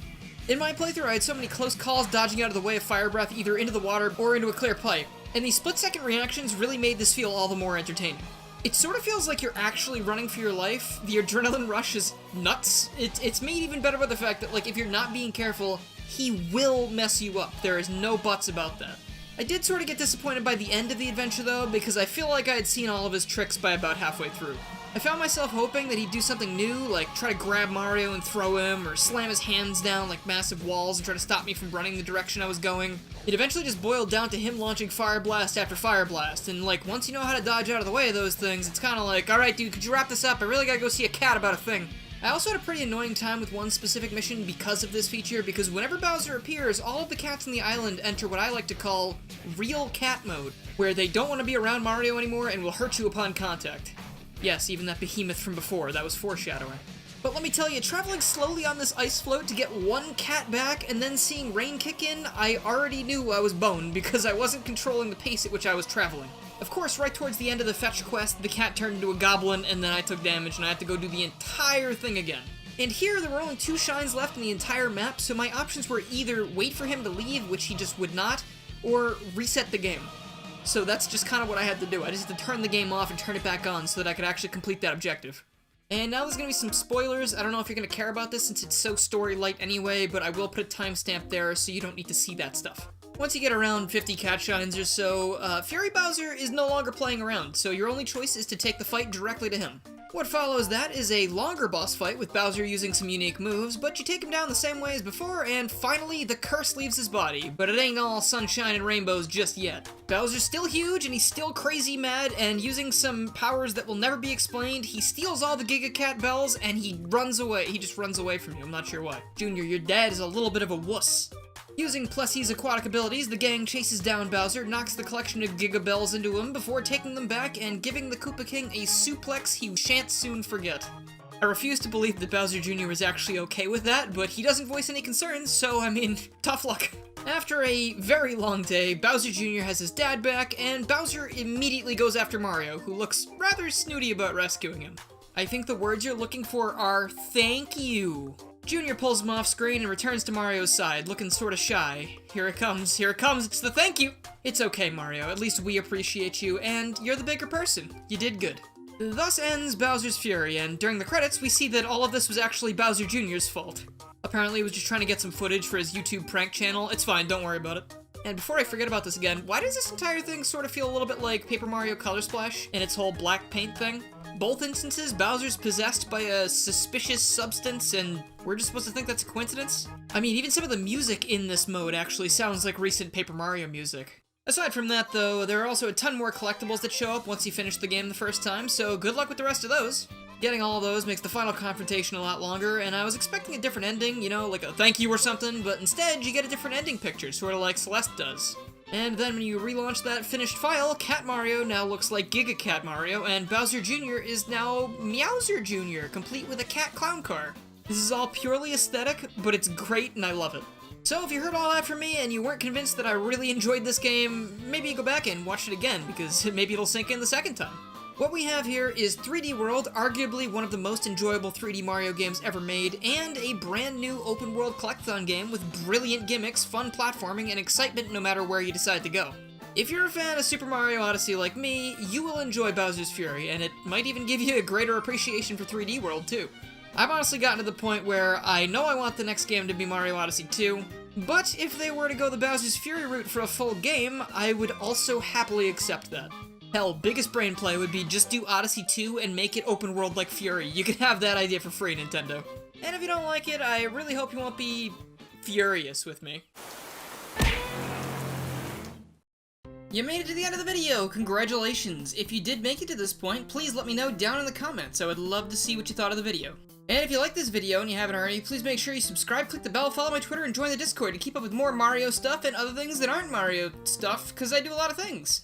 In my playthrough, I had so many close calls dodging out of the way of fire breath either into the water or into a clear pipe, and these split-second reactions really made this feel all the more entertaining. It sort of feels like you're actually running for your life. The adrenaline rush is nuts. It's made even better by the fact that, like, if you're not being careful, he will mess you up. There is no buts about that. I did sort of get disappointed by the end of the adventure, though, because I feel like I had seen all of his tricks by about halfway through. I found myself hoping that he'd do something new, like try to grab Mario and throw him, or slam his hands down like massive walls and try to stop me from running the direction I was going. It eventually just boiled down to him launching Fire Blast after Fire Blast, and like, once you know how to dodge out of the way of those things, it's kinda like, alright dude, could you wrap this up? I really gotta go see a cat about a thing. I also had a pretty annoying time with one specific mission because of this feature, because whenever Bowser appears, all of the cats on the island enter what I like to call real cat mode, where they don't want to be around Mario anymore and will hurt you upon contact. Yes, even that behemoth from before, that was foreshadowing. But let me tell you, traveling slowly on this ice float to get one cat back and then seeing rain kick in, I already knew I was boned because I wasn't controlling the pace at which I was traveling. Of course, right towards the end of the fetch quest, the cat turned into a goblin and then I took damage and I had to go do the entire thing again. And here, there were only 2 shines left in the entire map, so my options were either wait for him to leave, which he just would not, or reset the game. So that's just kind of what I had to do. I just had to turn the game off and turn it back on so that I could actually complete that objective. And now there's gonna be some spoilers. I don't know if you're gonna care about this since it's so story light anyway, but I will put a timestamp there so you don't need to see that stuff. Once you get around 50 cat shines or so, Fury Bowser is no longer playing around, so your only choice is to take the fight directly to him. What follows that is a longer boss fight with Bowser using some unique moves, but you take him down the same way as before, and finally the curse leaves his body, but it ain't all sunshine and rainbows just yet. Bowser's still huge, and he's still crazy mad, and using some powers that will never be explained, he steals all the Giga Cat bells, and he runs away. He just runs away from you, I'm not sure why. Junior, your dad is a little bit of a wuss. Using Plessie's aquatic abilities, the gang chases down Bowser, knocks the collection of Giga Bells into him before taking them back and giving the Koopa King a suplex he shan't soon forget. I refuse to believe that Bowser Jr. is actually okay with that, but he doesn't voice any concerns, so I mean, tough luck. After a very long day, Bowser Jr. has his dad back, and Bowser immediately goes after Mario, who looks rather snooty about rescuing him. I think the words you're looking for are, thank you. Junior pulls him off screen and returns to Mario's side, looking sorta shy. Here it comes, it's the thank you! It's okay, Mario, at least we appreciate you, and you're the bigger person. You did good. Thus ends Bowser's Fury, and during the credits, we see that all of this was actually Bowser Jr.'s fault. Apparently he was just trying to get some footage for his YouTube prank channel. It's fine, don't worry about it. And before I forget about this again, why does this entire thing sort of feel a little bit like Paper Mario Color Splash and its whole black paint thing? Both instances, Bowser's possessed by a suspicious substance, and we're just supposed to think that's a coincidence? I mean, even some of the music in this mode actually sounds like recent Paper Mario music. Aside from that, though, there are also a ton more collectibles that show up once you finish the game the first time, so good luck with the rest of those. Getting all of those makes the final confrontation a lot longer, and I was expecting a different ending, you know, like a thank you or something, but instead you get a different ending picture, sort of like Celeste does. And then when you relaunch that finished file, Cat Mario now looks like Giga Cat Mario, and Bowser Jr. is now Meowser Jr., complete with a cat clown car. This is all purely aesthetic, but it's great and I love it. So if you heard all that from me and you weren't convinced that I really enjoyed this game, maybe go back and watch it again, because maybe it'll sink in the second time. What we have here is 3D World, arguably one of the most enjoyable 3D Mario games ever made, and a brand new open world collectathon game with brilliant gimmicks, fun platforming, and excitement no matter where you decide to go. If you're a fan of Super Mario Odyssey like me, you will enjoy Bowser's Fury, and it might even give you a greater appreciation for 3D World too. I've honestly gotten to the point where I know I want the next game to be Mario Odyssey 2, but if they were to go the Bowser's Fury route for a full game, I would also happily accept that. Hell, biggest brain play would be just do Odyssey 2 and make it open world like Fury. You can have that idea for free, Nintendo. And if you don't like it, I really hope you won't be furious with me. You made it to the end of the video! Congratulations! If you did make it to this point, please let me know down in the comments. I would love to see what you thought of the video. And if you like this video and you haven't already, please make sure you subscribe, click the bell, follow my Twitter, and join the Discord to keep up with more Mario stuff and other things that aren't Mario stuff, because I do a lot of things.